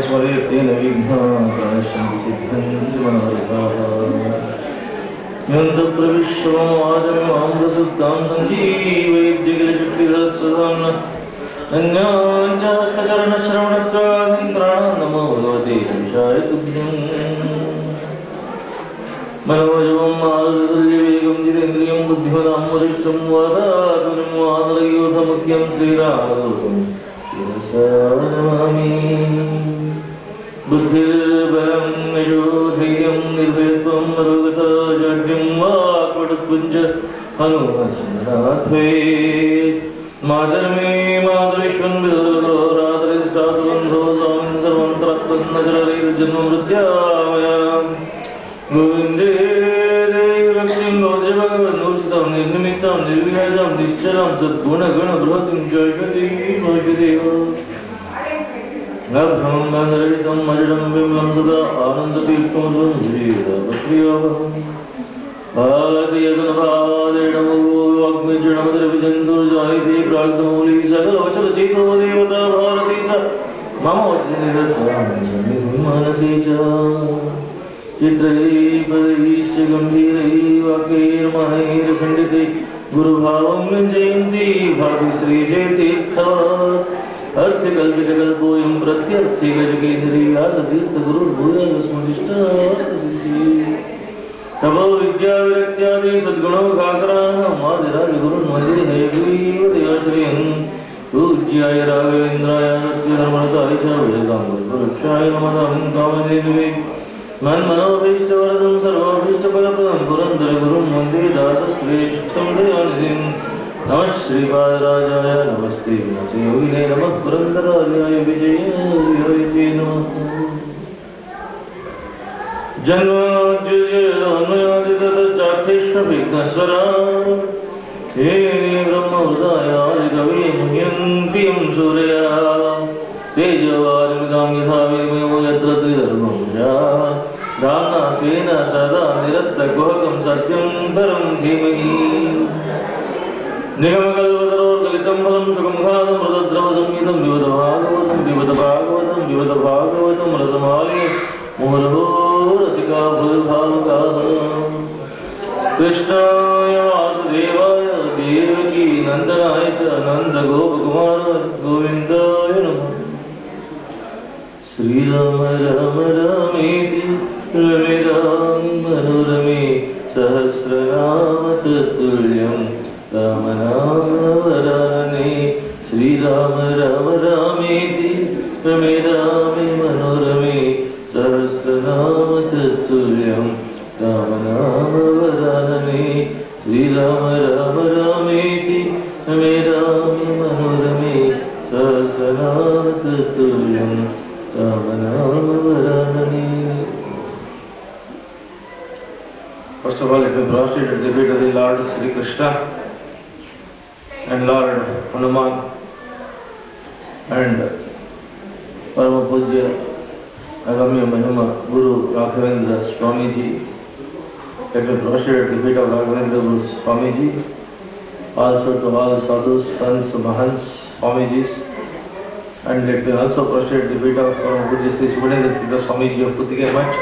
स्मरेतेन विघ्नाः प्रणश्यन्ति सिद्धन्ति मनोरथाः यन्तप्रविश्य मम वाचं मां प्रसुप्तां सञ्जीवयेद्यखिलशक्तिधरस्वधाम्नः अन्यान् च हस्तचरणश्रवणत्वादीन् प्राणान् नमो भगवते पुरुषाय तुभ्यम् मनोजवं मारुततुल्यवेगं जितेन्द्रियं बुद्धिमतां वरिष्ठं वातात्मजं वानरयूथमुख्यं श्रीरामदूतं शिरसा नमामि बुद्धिर्बलं यशोधैर्यं निर्भयत्वं मरोगता जाड्यं वाक्पटुपुञ्ज हनुमत्स्मरणात् भवेत् मातर्मे मातरिष्वन् विदुरगोरातरिष्टातुबन्धो स्वामिन् सर्वन्तरत्वन्नचरैर्जन्ममृत्यामयाम् गोविन्दे देवि भक्तिं भवजभगवन्नूर्जितं निर्निमित्तं निर्विहाजं निश्चलं सद्गुणगणबृहतिं शाश्वतीं अभ्रमं बन्धरहितं अजडं विमलं सदा आनन्दतीर्थं श्रीरामप्रियम् आदियतनभादेडमोग्मिजनमदरविजन्तुर्जायते प्राग्धमौली सकलवचलचेतो देवता भारती स मम वचननिधत्तां सन्निधिं मनसि च चित्रैः गम्भीरैः वाक्यैर्मणैर्खण्डितैः गुरुभावं व्यञ्जयन्ती भाति श्रीजयतीर्थवत् अर्थिकल्पितकल्पोऽयं प्रत्यर्थिगजकेसरी व्यासतीर्थगुरुर्भूयास्मदिष्टार्थसिद्धिः तपो विद्याविरक्त्यादि सद्गुणोगाकराणाम् आदिराजगुरुन् वन्दे हयग्रीवदयाश्रयन् पूज्याय राघवेन्द्राय सत्यधर्मरताय च वेदान्तगुरुवृक्षाय नमः कामधेनवे मन्मनोभीष्टवरदं सर्वाभीष्टफलप्रदं पुरन्दरगुरुं वन्दे दासश्रेष्ठं दयानिधिं नमः श्रीपादराजाय नमस्ते योगिने नमः पुरन्दराजाय विजयाय नमः जन्माद्युजयन्मयादितश्चार्थेष्वभिघ्नस्वराः येने ब्रह्महृदायादिकवे मुह्यन्ति यं सूरयाः तेजोवारिमृतां यथा विनिमयो यत्र त्रिदर्भं धाम्ना स्वेन सदा निरस्तकुहकं सत्यं परं धीमहि निगमकल्पतरोर्गलितं फलं सुगंधानं मृतद्रवसंयुतं पिबत भागवतं रसमालये मुहुर्हो रसिका भूर्भावुकाः कृष्णाय वासुदेवाय देवकी नन्दनाय च नन्दगोपकुमाराय गोविन्दाय नमः श्रीराम राम रामेति रमे राम मनोरमे सहस्रनाम तत्तुल्यं रामनाम वरानने श्रीराम राम रामेति रमे रामे मनोरमे सहस्रनाम तत्तुल्यं रामनाम वरानने श्रीराम राम रामेति रमे रामे मनोरमे सहस्रनाम तत्तुल्यं First of all, let me prostrate at the feet of the Lord Sri Krishna and Lord Hanuman and Parama Pujya Agamya Mahima Guru Raghavendra Swamiji. Let me prostrate at the feet of Raghavendra Guru Swamiji, also to all sadhus, sons, mahants, Swamijis. And let me also prostrate the feet of Pujya Sri Subhadendra Swamiji of Puttige Much.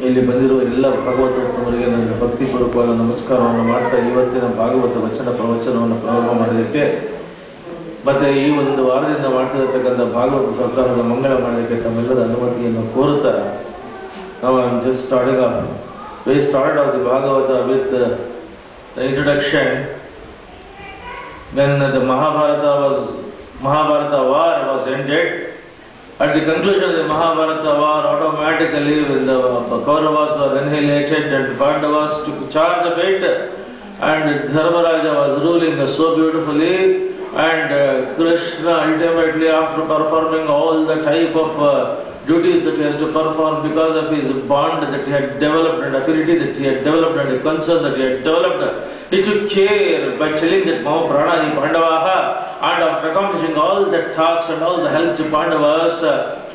ಇಲ್ಲಿ ಬಂದಿರುವ ಎಲ್ಲ ಭಾಗವತರಿಗೆ ನನ್ನ ಭಕ್ತಿಪೂರ್ವಕವಾದ ನಮಸ್ಕಾರವನ್ನು ಮಾಡ್ತಾ ಇವತ್ತಿನ ಭಾಗವತ ವಚನ ಪ್ರವಚನವನ್ನು ಪ್ರಾರಂಭ ಮಾಡೋದಕ್ಕೆ ಮತ್ತು ಈ ಒಂದು ವಾರದಿಂದ ಮಾಡ್ತಿರತಕ್ಕಂಥ ಭಾಗವತ ಸಪ್ತಾಹದ ಮಂಗಳ ಮಾಡೋದಕ್ಕೆ ತಮ್ಮೆಲ್ಲರ ಅನುಮತಿಯನ್ನು ಕೋರುತ್ತಾ ನಾವು just starting off. We started off the Bhagavata with the introduction. When the Mahabharata war was ended, at the conclusion of the Mahabharata war, automatically when the Kauravas were annihilated and Pandavas took charge of it, and Dharmaraja was ruling so beautifully, and Krishna ultimately, after performing all the type of duties that he has to perform because of his bond that he had developed and affinity that he had developed and the concern that he had developed, he took care by telling that Mama Pranahi Pandavaha, and after accomplishing all the tasks and all the help to Pandavas,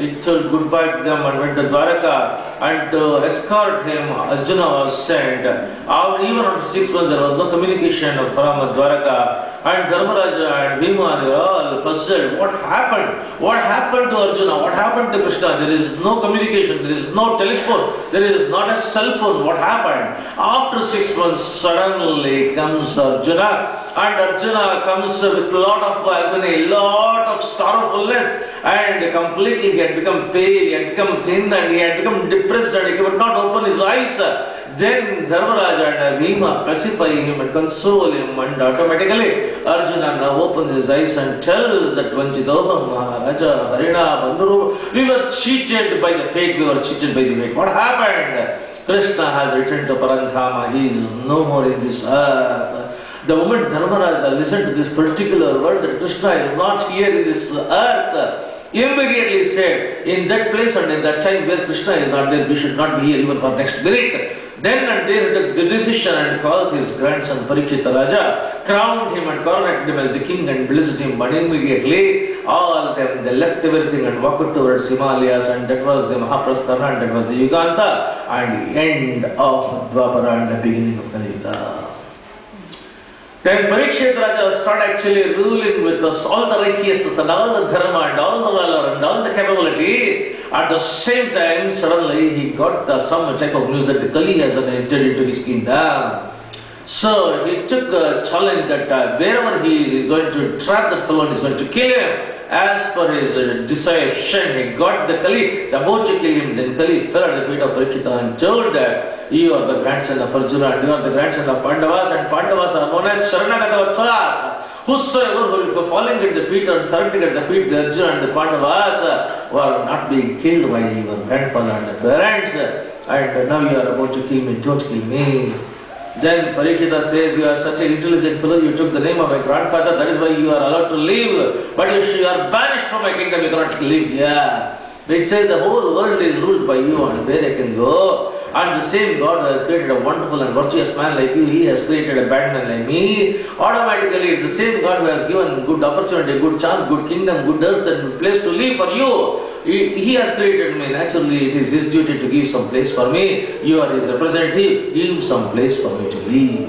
he told goodbye to them and went to Dwaraka, and to escort him, Arjuna was sent. Even after 6 months, there was no communication from Dwaraka. And Dharmaraja and Bhima, they were all puzzled. What happened? What happened to Arjuna? What happened to Krishna? There is no communication, there is no telephone, there is not a cell phone. What happened? After 6 months, suddenly comes Arjuna, and Arjuna comes with a lot of agony, lot of sorrowfulness, and completely he had become pale, he had become thin, and he had become depressed, and he could not open his eyes. Then Dharmaraja and Bhima pacify him and console him, and automatically Arjuna now opens his eyes and tells that Vanchidoham Maharaja Harina Bandhuru, we were cheated by the fate, we were cheated by the fate. What happened? Krishna has returned to Parantama, he is no more in this earth. The moment Dharmaraja listened to this particular word that Krishna is not here in this earth, immediately said, in that place and in that time where Krishna is not there, we should not be here even for next minute. Then and there took the decision and calls his grandson Parikshita Raja, crowned him and coronated him as the king and blessed him. But immediately all of them, they left everything and walked towards Himalayas, and that was the Mahaprasthana, and that was the Yuganta, and the end of Dwapara and the beginning of Kali Yuga. Then Parikshit Raja started actually ruling with us all the righteousness and all the dharma and all the valor and all the capability. At the same time, suddenly he got some type of news that the Kali has entered into his kingdom. So he took a challenge that wherever he is going to trap that fellow and is going to kill him. As per his deception, he got the Kali, he's about to kill him. Then Kali fell at the feet of Parikshita and told that you are the grandson of Arjuna and you are the grandson of Pandavas, and Pandavas are known as Sharanagata Vatsalas. Whosoever will be falling at the feet or surrendering at the feet of the Arjuna and the Pandavas who are not being killed by your grandfather and the parents, and now you are about to kill me, don't kill me. Then Parikshita says, you are such an intelligent fellow, you took the name of my grandfather, that is why you are allowed to live. But if you are banished from my kingdom, you cannot live here. He says the whole world is ruled by you, and where I can go. And the same God who has created a wonderful and virtuous man like you, he has created a bad man like me. Automatically, it's the same God who has given good opportunity, good chance, good kingdom, good earth and place to live for you. He has created me. Naturally, it is his duty to give some place for me. You are his representative. Give some place for me to live.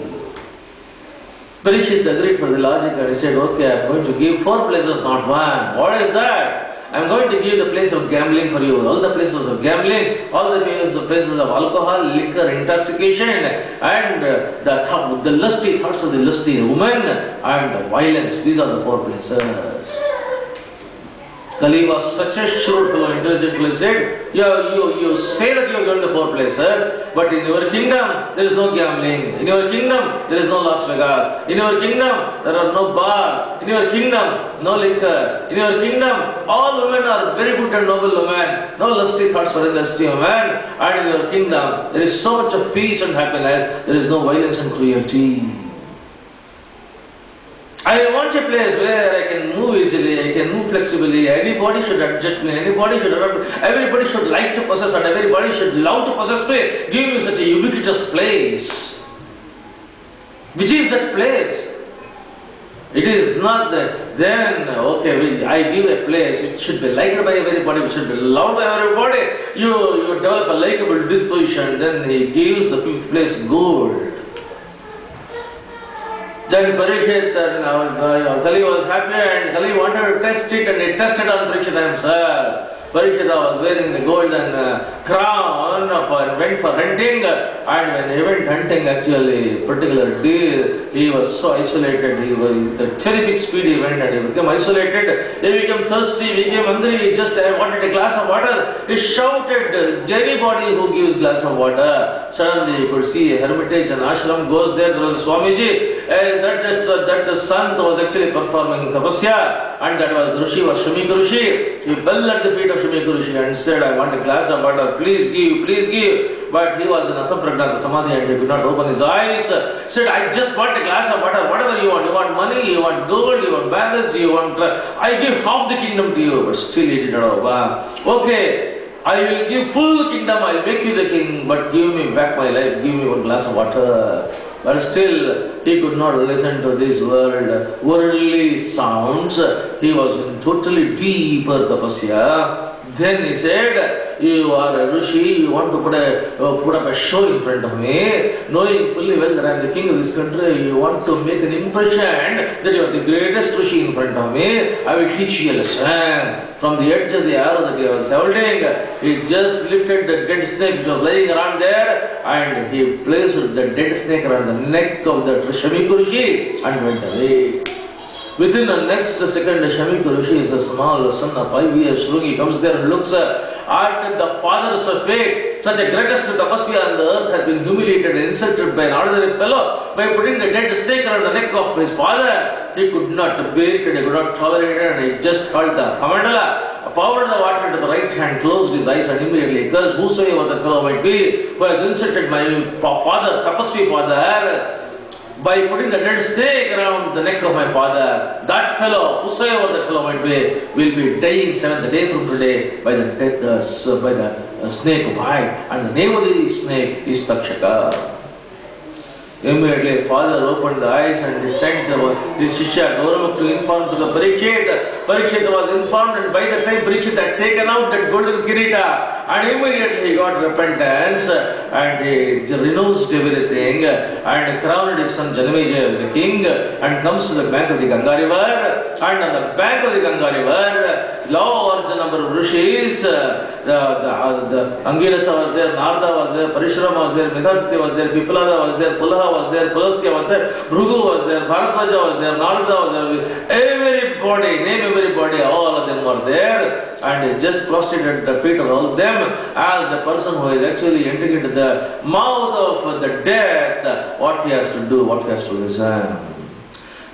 Parikshit agreed for the logic and he said, okay, I am going to give 4 places, not 1. What is that? I am going to give the place of gambling for you. All the places of gambling, all the places of alcohol, liquor, intoxication, and the lusty thoughts of the lusty woman, and violence. These are the 4 places. Kali was such a shrewd fellow, intelligently said, you say that you are going to 4 places, but in your kingdom there is no gambling. In your kingdom there is no Las Vegas. In your kingdom there are no bars. In your kingdom no liquor. In your kingdom all women are very good and noble women. No lusty thoughts for a lusty woman. And in your kingdom there is so much of peace and happiness. There is no violence and cruelty. I want a place where I can move easily, I can move flexibly, anybody should adjust me, anybody should adopt, everybody should like to possess and everybody should love to possess me. Give me such a ubiquitous place. Which is that place? It is not that, then, okay, I give a place, it should be liked by everybody, it should be loved by everybody. You develop a likable disposition, then he gives the 5th place gold. Then Parikshit and Kali was happy and Kali wanted to test it and he tested on Parikshita himself. Parikshita was wearing the golden crown, went for hunting, and when he went hunting actually, particular day, he was so isolated, he was the terrific speed he went and he became isolated, he became thirsty, he became hungry, he just wanted a glass of water, he shouted, anybody who gives glass of water. Suddenly he could see a hermitage, an ashram goes there was a Swamiji, that the son was actually performing tapasya, and that was Rishi, was Shrimika Rishi. He fell at the feet of Shrimika Rishi and said, I want a glass of water, please give, please give. But he was in Asamprajnata Samadhi and he could not open his eyes. He said, I just want a glass of water, whatever you want. You want money, you want gold, you want bangles, you want... I give half the kingdom to you. But still he did not open. Okay, I will give full kingdom, I will make you the king, but give me back my life, give me one glass of water. But still, he could not listen to these worldly sounds. He was in totally deeper tapasya. Then he said, you are a Rishi, you want to put up a show in front of me, knowing fully well that I am the king of this country, you want to make an impression that you are the greatest Rishi in front of me, I will teach you a lesson. From the edge of the arrow that he was holding, he just lifted the dead snake which was lying around there, and he placed the dead snake around the neck of the Shamiku Rishi and went away. Within the next second, Shamiku Rishi is a small son of 5 years. He comes there and looks at the father's fate. Such a greatest tapasya on the earth has been humiliated and insulted by an ordinary fellow by putting the dead snake around the neck of his father. He could not bear it, he could not tolerate it, and he just held the Kamandala, poured the water into the right hand, closed his eyes, and immediately cursed whosoever the fellow might be who has insulted my father, tapasvi father, by putting the dead snake around the neck of my father. That fellow, whosoever that fellow might be, will be dying 7th day from today by the snake bite. And the name of the snake is Takshaka. Immediately, father opened the eyes and sent his Shishya Gauravak to inform to the Parikshit. Parikshit was informed, and by the time Parikshit had taken out that golden kirita, and immediately he got repentance and he renounced everything and crowned his son Janamejaya as the king and comes to the bank of the Ganga river. And on the bank of the Ganga river, large number of rishis, the Angirasa was there, Narada was there, Parishrama was there, Midharti was there, Pipalada was there, Pulaha was there, Pulastya was there, Bhrugu was there, Bharatvaja was there, Narada was there, everybody, name everybody, all of them were there, and he just prostrated at the feet of all of them as the person who is actually entering into the mouth of the death, what he has to do, what he has to listen.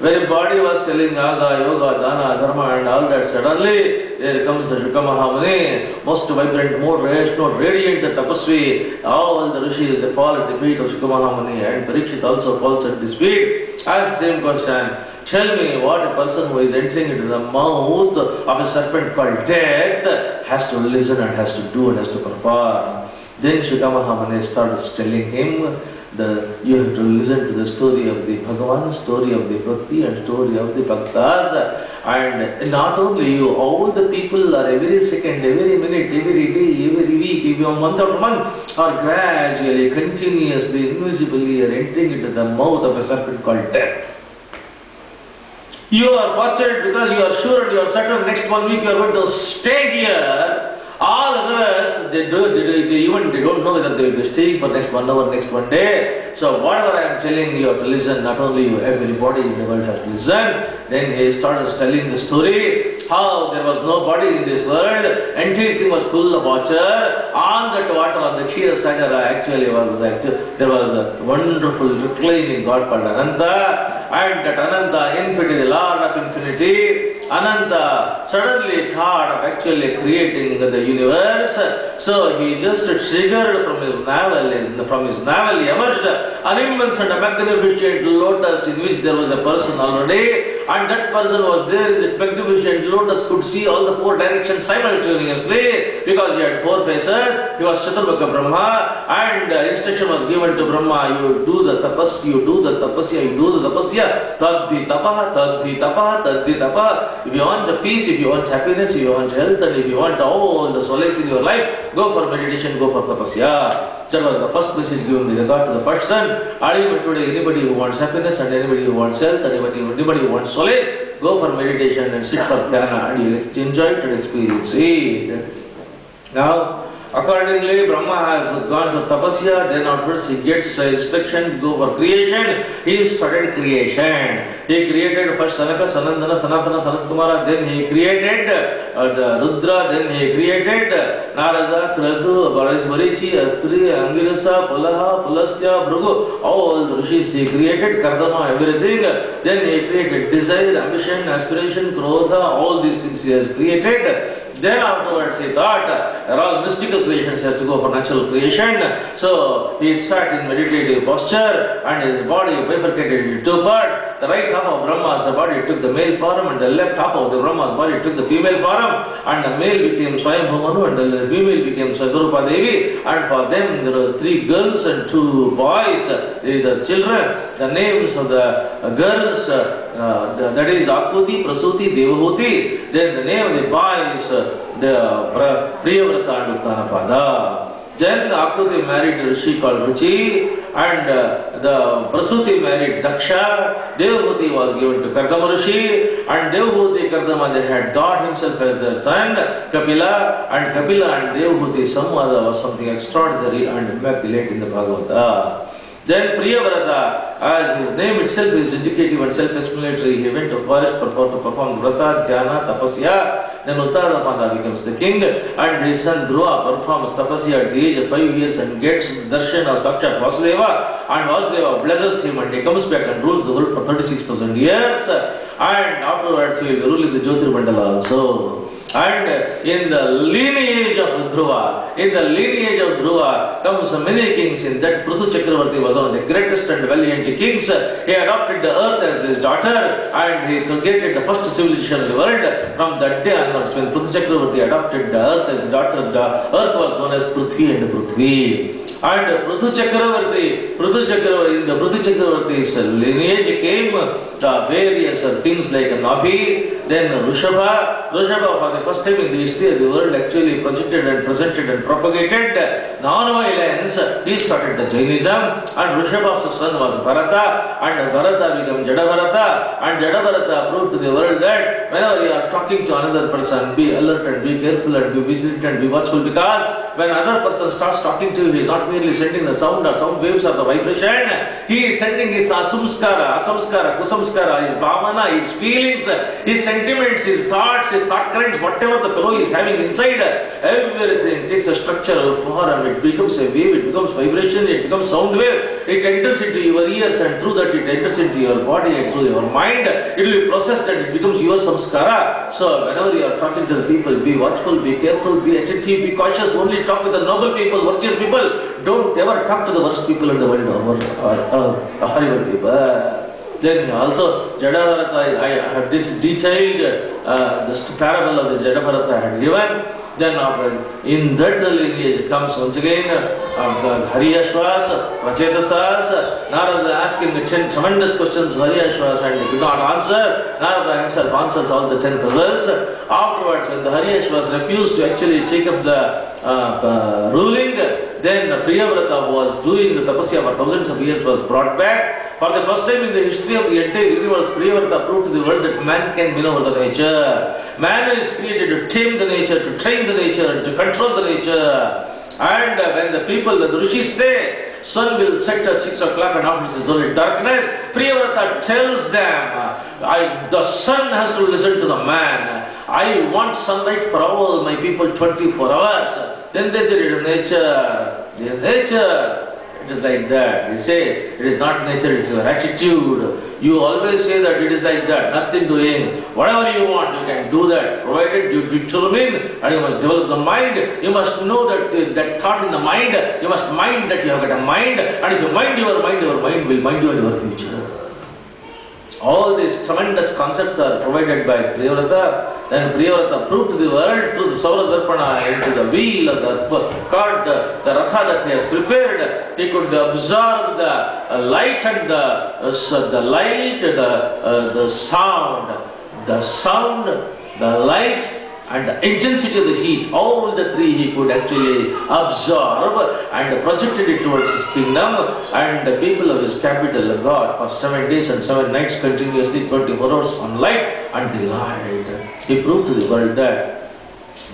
Everybody was telling Yaga, Yoga, Dana, Dharma and all that. Suddenly, there comes the Shuka Mahamuni, most vibrant, more radiant, the Tapasvi. All the Rishis, they fall at the feet of Shuka Mahamuni, and Parikshit also falls at his feet. Ask the same question. Tell me what a person who is entering into the mouth of a serpent called death has to listen and has to do and has to perform. Then Shuka Mahamuni starts telling him, you have to listen to the story of the Bhagavan, story of the Bhakti and story of the Bhaktas. And not only you, all the people are every second, every minute, every day, every week, every month after month are gradually, continuously, invisibly are entering into the mouth of a serpent called death. You are fortunate because you are sure and you are certain next 1 week you are going to stay here. All others, they don't know whether they will be staying for next 1 hour, next 1 day. So whatever I am telling you, have to listen. Not only you, everybody in the world has to listen. Then he started telling the story how there was no body in this world. Entire thing was full of water. On that water, on the Kshira Sagara, there was a wonderful reclining God called Ananta. And that Ananta, infinity, the Lord of infinity, Ananta suddenly thought of actually creating the universe. So he just triggered from his navel, he emerged an immense and a magnificent lotus in which there was a person already. And that person was there in the magnificent lotus, could see all the 4 directions simultaneously because he had 4 faces. He was Chaturbaka Brahma, and instruction was given to Brahma, you do the tapas, you do the tapasya, you do the tapasya, tadhi tapaha, tadhi tapaha, tadhi tapaha. If you want peace, if you want happiness, if you want health, and if you want all the solace in your life, go for meditation, go for tapasya. That was the first message given with regard to the first son. And even today, anybody who wants happiness and anybody who wants health, and anybody who wants solace, go for meditation and sit for dhyana, and you will enjoy it and experience it. Now, accordingly, Brahma has gone to tapasya, then afterwards he gets instruction to go for creation. He started creation. He created first Sanaka, Sanandana, Sanatana, Sanatkumara, then he created the Rudra, then he created Narada, Kratu, Marichi, Atri, Angirasa, Pulaha, Pulastya, Bhrugu, all the rishis he created, Kardama, everything. Then he created desire, ambition, aspiration, krodha, all these things he has created. Then afterwards he thought, they're all mystical creations, he has to go for natural creation. So he sat in meditative posture and his body bifurcated into 2 parts. the right half of Brahma's body took the male form, and the left half of the Brahma's body took the female form, and the male became Swayambhu Manu, and the female became Sadarupa Devi, and for them there were 3 girls and 2 boys, the children. The names of the girls, that is Akruti, Prasuti, Devahuti. Then the name of the boys, the Priyavrata and Uttanapada. Then Akruti married a rishi called Ruchi, and the Prasuti married Daksha. Devahuti was given to Kardama Rishi, and Devahuti, Kardama, they had God himself as their son, Kapila, and Devahuti, was something extraordinary and immaculate in the Bhagavata. Then Priyavrata, as his name itself is indicative and self-explanatory, he went to forest to perform Vrata, Dhyana, Tapasya. Then Uttarapada becomes the king, and his son Dhruva performs Tapasya at the age of 5 years and gets darshan of Sakshat Vasudeva, and Vasudeva blesses him, and he comes back and rules the world for 36,000 years, and afterwards he will rule in the Jyotirmandala also. And in the lineage of Dhruva, comes many kings. In that, Prithu Chakravarti was one of the greatest and valiant kings. He adopted the earth as his daughter, and he created the first civilization of the world. From that day onwards, when Prithu Chakravarti adopted the earth as his daughter, the earth was known as Prithvi and Prithvi. And Prithu Chakravarti, in the Prithu Chakravarti's lineage came various kings like Nabhi, then Rishabha. Rishabha, for the first time in the history of the world, actually projected and presented and propagated non-violence. He started the Jainism, and Rishabha's son was Bharata, and Bharata became Jadabharata, and Jadabharata proved to the world that whenever you are talking to another person, be alert and be careful and be vigilant and be watchful, because when another person starts talking to you, he is not merely sending the sound or sound waves or the vibration, he is sending his asamskara, kusamskara, his bhavana, his feelings, his sentiments, his thoughts, his thought currents, whatever the fellow is having inside, everything takes a structural form, it becomes a wave, it becomes vibration, it becomes sound wave, it enters into your ears, and through that it enters into your body and through your mind, it will be processed and it becomes your samskara. So whenever you are talking to the people, be watchful, be careful, be attentive, be cautious, only talk with the noble people, virtuous people, don't ever talk to the worst people in the world or horrible people. Then also Jadabharata, I have this detailed this parable of the Jadabharata I had given. Then after, in that lineage comes once again Hariyashvas, Vachetasas. Narada asking the 10 tremendous questions to Hariyashvas, and he could not answer. Narada himself answers all the 10 puzzles. Afterwards, when the Hariyashvas refused to actually take up the ruling, then Priyavrata, who was doing the tapasya for thousands of years, was brought back. For the first time in the history of the entire universe, Priyavrata proved to the world that man can win over the nature. Man is created to tame the nature, to train the nature, and to control the nature. And when the people, the rishis say, sun will set at 6 o'clock and after this is only darkness, Priyavrata tells them, the sun has to listen to the man. I want sunlight for all my people 24 hours. Then they said, it is nature. It is nature. It is like that. You say, it is not nature, it is your attitude. You always say that it is like that, nothing doing. Whatever you want, you can do that, provided you determine, and you must develop the mind. You must know that that thought in the mind, you must mind that you have got a mind, and if you mind your mind will mind you in your future. All these tremendous concepts are provided by Priyavrata. Then Priyavrata proved to the world through the Saura Darpana into the wheel of the cart, the Ratha that he has prepared. He could absorb the light and the sound, the light and the intensity of the heat. All the three he could actually absorb and projected it towards his kingdom, and the people of his capital got for 7 days and 7 nights continuously 24 hours sunlight and delight. He proved to the world that.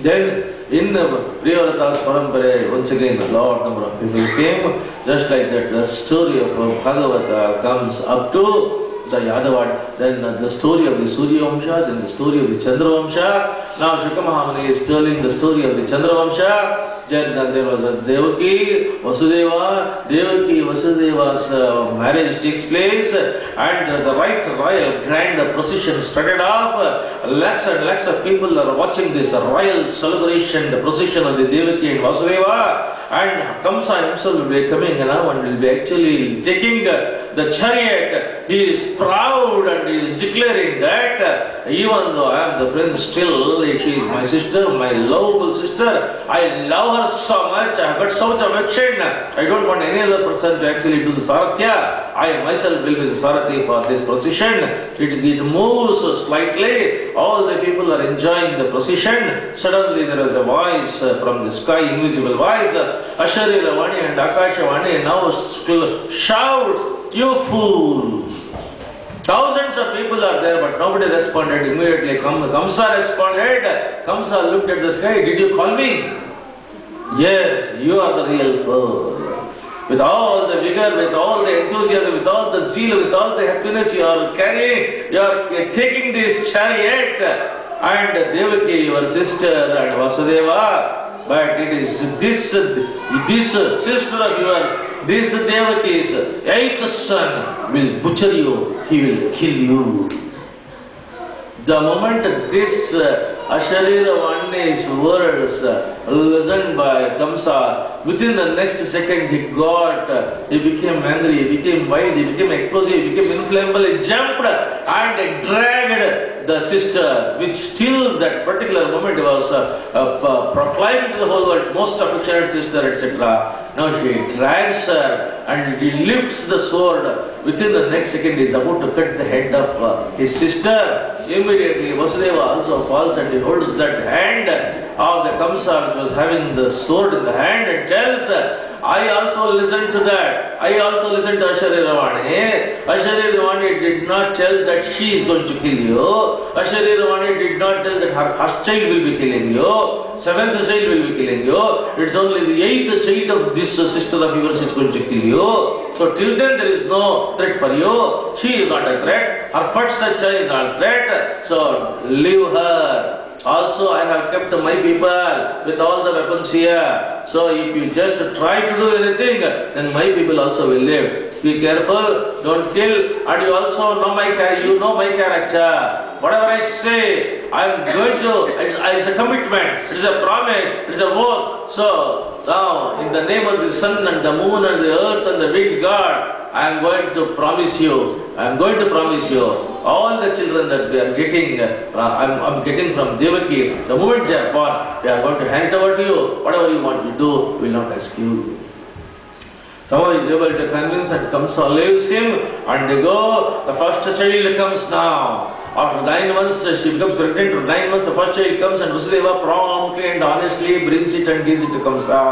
Then in Priyavrata's Parampara, once again a large number of people came, just like that the story of Bhagavata comes up to the Yadavat, then the story of the Surya Vamsha, then the story of the Chandra Vamsha. Now Shukha Mahamuni is telling the story of the Chandra Vamsha. Then there was a Devaki, Vasudeva's marriage takes place, and there is a royal grand procession started off. Lakhs and lakhs of people are watching this royal celebration, the procession of the Devaki and Vasudeva, and Kamsa himself will be coming now and will be actually taking the the chariot, he is proud and he is declaring that even though I am the prince, still she is my sister, my lovable sister. I love her so much, I have got so much affection. I don't want any other person to actually do the Saratya. I myself will be the Sarathi for this procession. It moves slightly. All the people are enjoying the procession. Suddenly there is a voice from the sky, invisible voice. Asharirvani and Akashavani now shouts, "You fool!" Thousands of people are there, but nobody responded. Immediately Kamsa responded. Kamsa looked at the sky. "Did you call me?" "Yes, you are the real fool. With all the vigor, with all the enthusiasm, with all the zeal, with all the happiness you are carrying, you are taking this chariot, and Devaki, your sister, and Vasudeva, but it is this sister of yours, this Devaki's eighth son will butcher you, he will kill you." The moment this Asharirvani's words listened by Kamsa, within the next second he became angry, he became wild, he became explosive, he became inflammable, he jumped and dragged the sister, which till that particular moment was proclaimed to the whole world, most affectionate sister, etc. Now he drags her and he lifts the sword. Within the next second he is about to cut the head of his sister. Immediately Vasudeva also falls and he holds that hand of the Kamsa which was having the sword in the hand and tells, "I also listened to that. I also listened to Asharirvani. Asharirvani did not tell that she is going to kill you. Asharirvani did not tell that her first child will be killing you. Seventh child will be killing you. It's only the eighth child of this sister of yours is going to kill you. So till then there is no threat for you. She is not a threat. Her first child is not a threat. So leave her. Also, I have kept my people with all the weapons here. So if you just try to do anything, then my people also will live. Be careful, don't kill, and you also know my character. You know my character. Whatever I say, I am going to. It's a commitment. It's a promise. It's a oath. So now, in the name of the sun and the moon and the earth and the big God, I am going to promise you. I am going to promise you all the children that we are getting. I'm getting from Devaki. The moment they are born, they are going to hand it over to you. Whatever you want to do, we will not ask you. Someone is able to convince and Kamsa leaves him and they go. The first child comes now. After 9 months, she becomes pregnant. For 9 months, the first child comes and Vasudeva promptly and honestly brings it and gives it to Kamsa.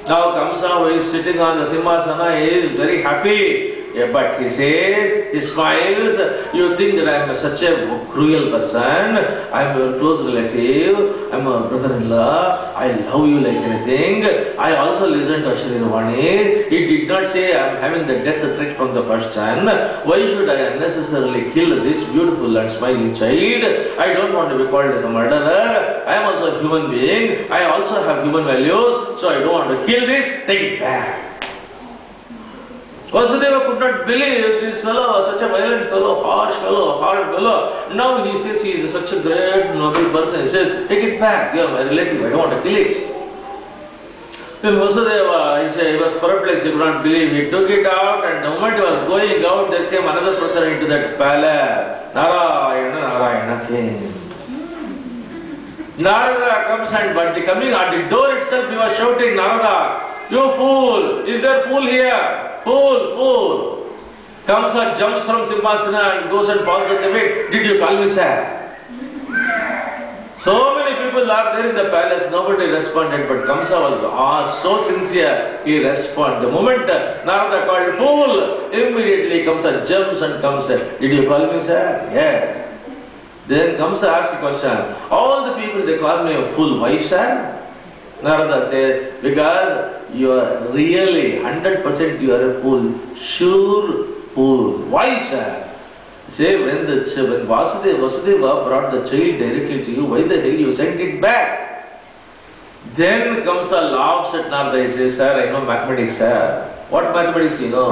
Now Kamsa, who is sitting on the Simhasana, is very happy. Yeah, but he says, he smiles, "You think that I am such a cruel person, I am your close relative, I am a brother-in-law, I love you like anything. I also listen to Asharirvani. He did not say I am having the death threat from the first son. Why should I unnecessarily kill this beautiful and smiling child? I don't want to be called as a murderer. I am also a human being. I also have human values, so I don't want to kill this. Take it back." Vasudeva could not believe this fellow was such a violent fellow, harsh fellow, hard fellow. Now he says he is such a great, noble person. He says, "Take it back, you are my relative, I don't want to kill it." Then Vasudeva, he said, he was perplexed, he could not believe. He took it out, and the moment he was going out, there came another person into that palace. Narayana came. Narada comes and, but coming at the door itself, he was shouting, "Narada, you fool! Is there fool here? Fool, fool!" Kamsa jumps from Simhasana and goes and falls at the feet. "Did you call me, sir?" So many people are there in the palace, nobody responded, but Kamsa was so sincere, he responded. The moment Narada called fool, immediately Kamsa jumps and comes, "Did you call me, sir?" "Yes." Then Kamsa asks the question, "All the people, they call me a fool, why, sir?" Narada said, "Because you are really 100% you are a fool, sure fool." "Why, sir?" Say, when Vasudeva brought the child directly to you, why the hell you sent it back? Then Kamsa laughs at Narada. He says, "Sir, I know mathematics, sir." "What mathematics you know?"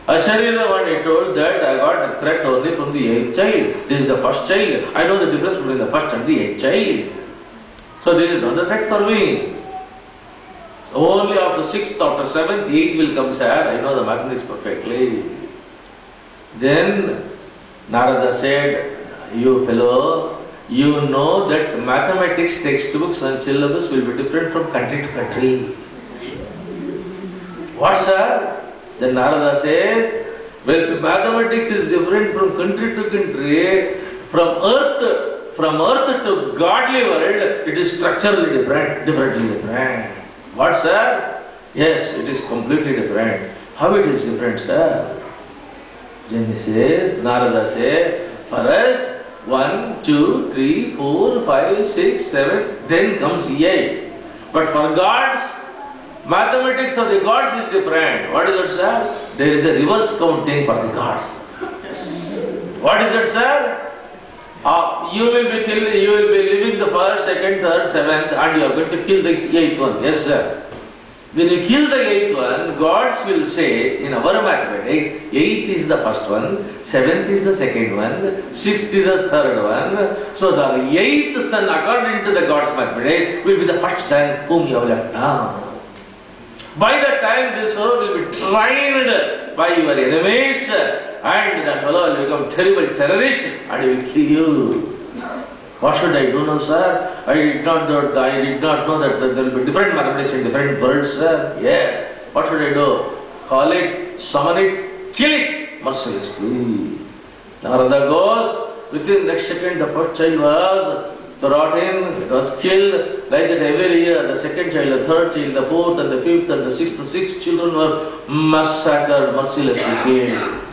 Asharirvani told that I got a threat only from the 8th child. This is the first child. I know the difference between the first and the 8th child. So there is not a threat for me. Only after 6th, after 7th, 8th will come, sir. I know the mathematics perfectly. Then Narada said, you fellow, you know that mathematics textbooks and syllabus will be different from country to country. What, sir? Then Narada said, well, the mathematics is different from country to country, from earth to godly world, it is structurally differently different. What, sir? Yes, it is completely different. How it is different, sir? Then he says, Narada says, for us, 1, 2, 3, 4, 5, 6, 7, then comes 8. But for gods, mathematics of the gods is different. What is it, sir? There is a reverse counting for the gods. What is it, sir? You will be living the first, second, third, seventh, and you are going to kill the 8th one. Yes, sir. When you kill the 8th one, gods will say in our mathematics, 8th is the first one, 7th is the second one, 6th is the third one. So the 8th son, according to the gods' mathematics, will be the first son whom you have left now. By the time this fellow will be trained by your enemies, and that fellow will become terrible terrorist and he will kill you. What should I do now, sir? I did not know that there will be different mathematics in different worlds, sir. Yes. What should I do? Call it, summon it, kill it mercilessly. Narada goes, within the next second the first child was brought in, it was killed. Like that every year, the second child, the third child, the fourth and the fifth and the sixth, the 6 children were massacred, mercilessly killed.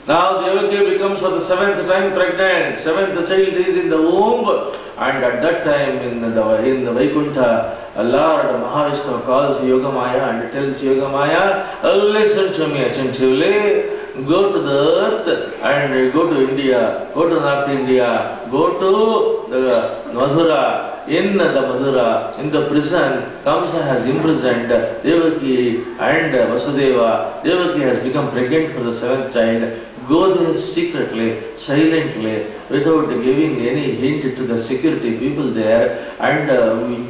Now Devaki becomes for the 7th time pregnant. 7th child is in the womb, and at that time in the Vaikuntha, Lord Mahavishnu calls Yogamaya and tells Yogamaya, listen to me attentively. Go to the earth and go to India, go to North India, go to the Madhura. In the Madhura, in the prison, Kamsa has imprisoned Devaki and Vasudeva. Devaki has become pregnant for the 7th child. Go there secretly, silently, without giving any hint to the security people there, and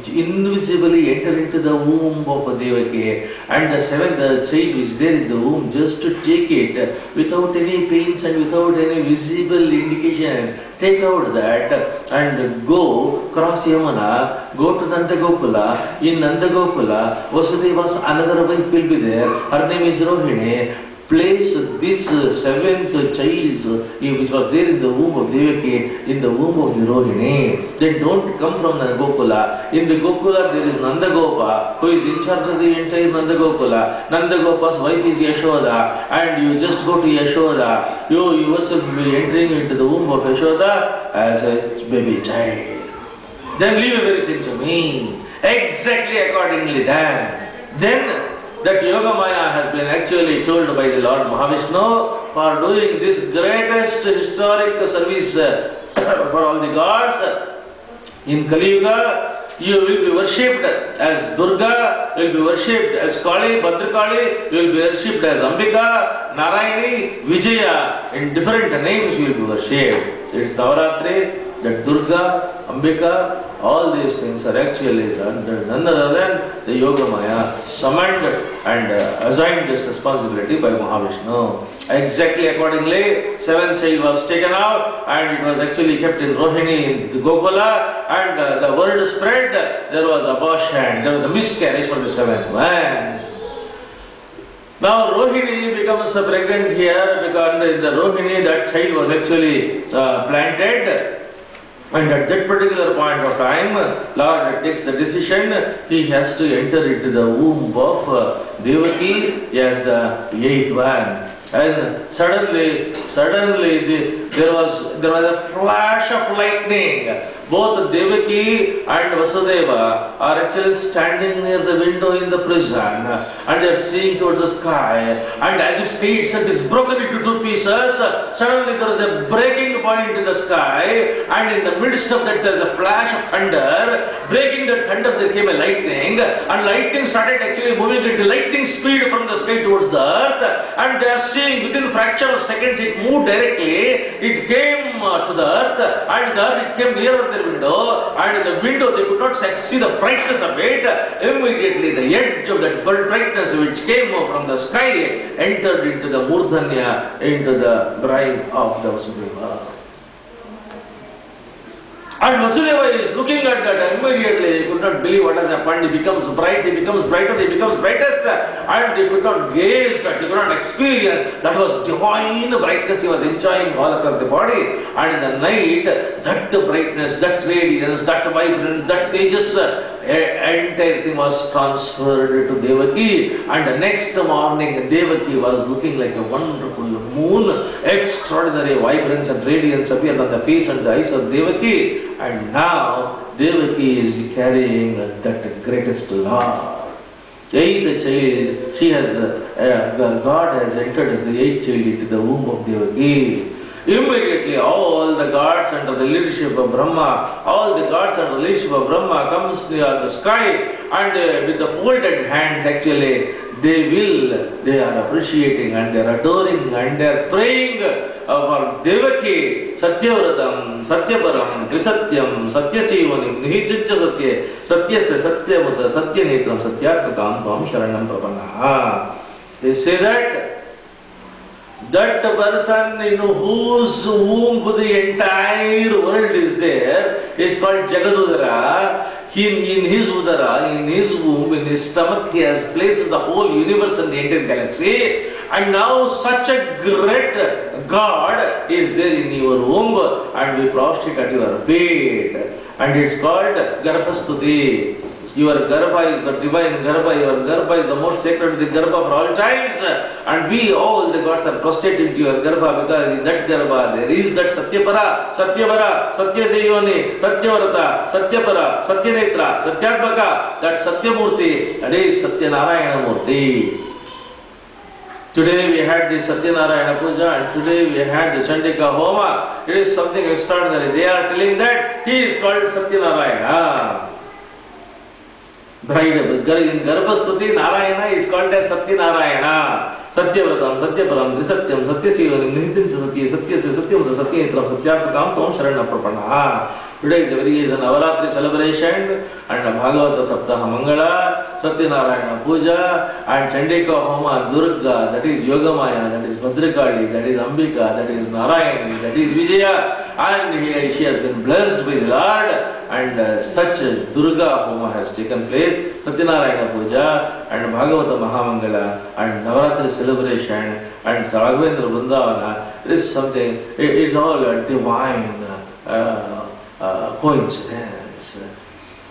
invisibly enter into the womb of Devaki. And the 7th child is there in the womb, just to take it without any pains and without any visible indication. Take out that and go cross Yamuna, go to Nandagopula. In Nandagopula, Vasudeva's another wife will be there. Her name is Rohini. Place this 7th child which was there in the womb of Devaki in the womb of the Rohini. Then don't come from the Gokula. In the Gokula there is Nandagopa who is in charge of the entire Nandagopula. Nandagopa's wife is Yashoda, and you just go to Yashoda. You yourself will be entering into the womb of Yashoda as a baby child. Then leave everything to me. Exactly accordingly done. Then that Yogamaya has been actually told by the Lord Mahavishnu for doing this greatest historic service for all the gods. In Kali Yuga, you will be worshipped as Durga, you will be worshipped as Kali, Bhadrakali, you will be worshipped as Ambika, Narayani, Vijaya. In different names you will be worshipped. It's Navaratri, that Durga, Ambika, all these things are actually none other than the Yogamaya summoned and assigned this responsibility by Mahavishnu. Exactly accordingly, 7th child was taken out and it was actually kept in Rohini in the Gokula, and the word spread, there was abortion, there was a miscarriage for the 7th one. Now Rohini becomes pregnant here because in the Rohini that child was actually planted. And at that particular point of time, Lord takes the decision, he has to enter into the womb of Devaki as the 8th one. And suddenly there was a flash of lightning. Both Devaki and Vasudeva are actually standing near the window in the prison, and they are seeing towards the sky, and as if sky itself is broken into 2 pieces, suddenly there is a breaking point in the sky, and in the midst of that there is a flash of thunder. Breaking the thunder there came a lightning, and lightning started actually moving at the lightning speed from the sky towards the earth, and they are seeing within a fraction of seconds it moved directly. it came to the earth, and the earth it came nearer their window, and in the window they could not see the brightness of it. Immediately the edge of that brightness which came from the sky entered into the Murdhanya, into the bride of the Vasudeva. And Vasudeva is looking at that, and immediately he could not believe what has happened. He becomes bright, he becomes brighter, he becomes brightest, and he could not gaze that, he could not experience. That was divine brightness he was enjoying all across the body. And in the night, that brightness, that radiance, that vibrance, that tejas, entire thing was transferred to Devaki. And the next morning, Devaki was looking like a wonderful moon. Extraordinary vibrance and radiance appeared on the face and the eyes of Devaki. And now Devaki is carrying that greatest Lord. Eighth child, she has, God has entered as the eighth child into the womb of Devaki. Immediately all the gods under the leadership of Brahma, comes near the sky, and with the folded hands actually they are appreciating and they are adoring and they are praying for Devaki, Satyavratam, Satyaparam, Trisatyam, Satyasevanim, Nihichicha Satya, Satyasya Satyamutta, Satyanetram, Satyarthakam, Tvam Sharanam Prapanna. They say that person in whose womb the entire world is there is called Jagadudara. In his udara, in his womb, in his stomach, he has placed the whole universe and the entire galaxy. And now such a great God is there in your womb, and we prostrate at your feet. And it's called Garbhastuti. Your Garbha is the divine Garbha, your Garbha is the most sacred Garbha for all times. And we, all the gods, are prostrated into your Garbha, because in that Garbha there is that Satyapara, Satyavara, Satyaseyoni, Satyavarata, Satyapara, Satyanetra, Satyatmaka, that Satyamurti, that is Satyanarayana Murti. Today we had the Satyanarayana Puja, and today we had the Chandika Homa. It is something extraordinary. They are telling that he is called Satyanarayana. Bride in Garbhastuti, Narayana is called as Satyanarayana. Satyavratam, Satyaparam, Trisatyam, Satyasevanim, Nihitincha Satya, Satyasya, Satyamutta, Satyanetram, Satyarthakam, Tvam Sharanam Prapanna. Today is a Navaratri celebration and a Bhagavata Saptaha Mangala, Satyanarayana Puja, and Chandika Homa, Durga, that is Yogamaya, that is Bhadrakali, that is Ambika, that is Narayani, that is Vijaya, and she has been blessed by the Lord, and such Durga Homa has taken place, Satyanarayana Puja, and Bhagavata Mahamangala, and Navaratri celebration, and Raghavendra Brundavana. It is something, it is all a divine coincidence.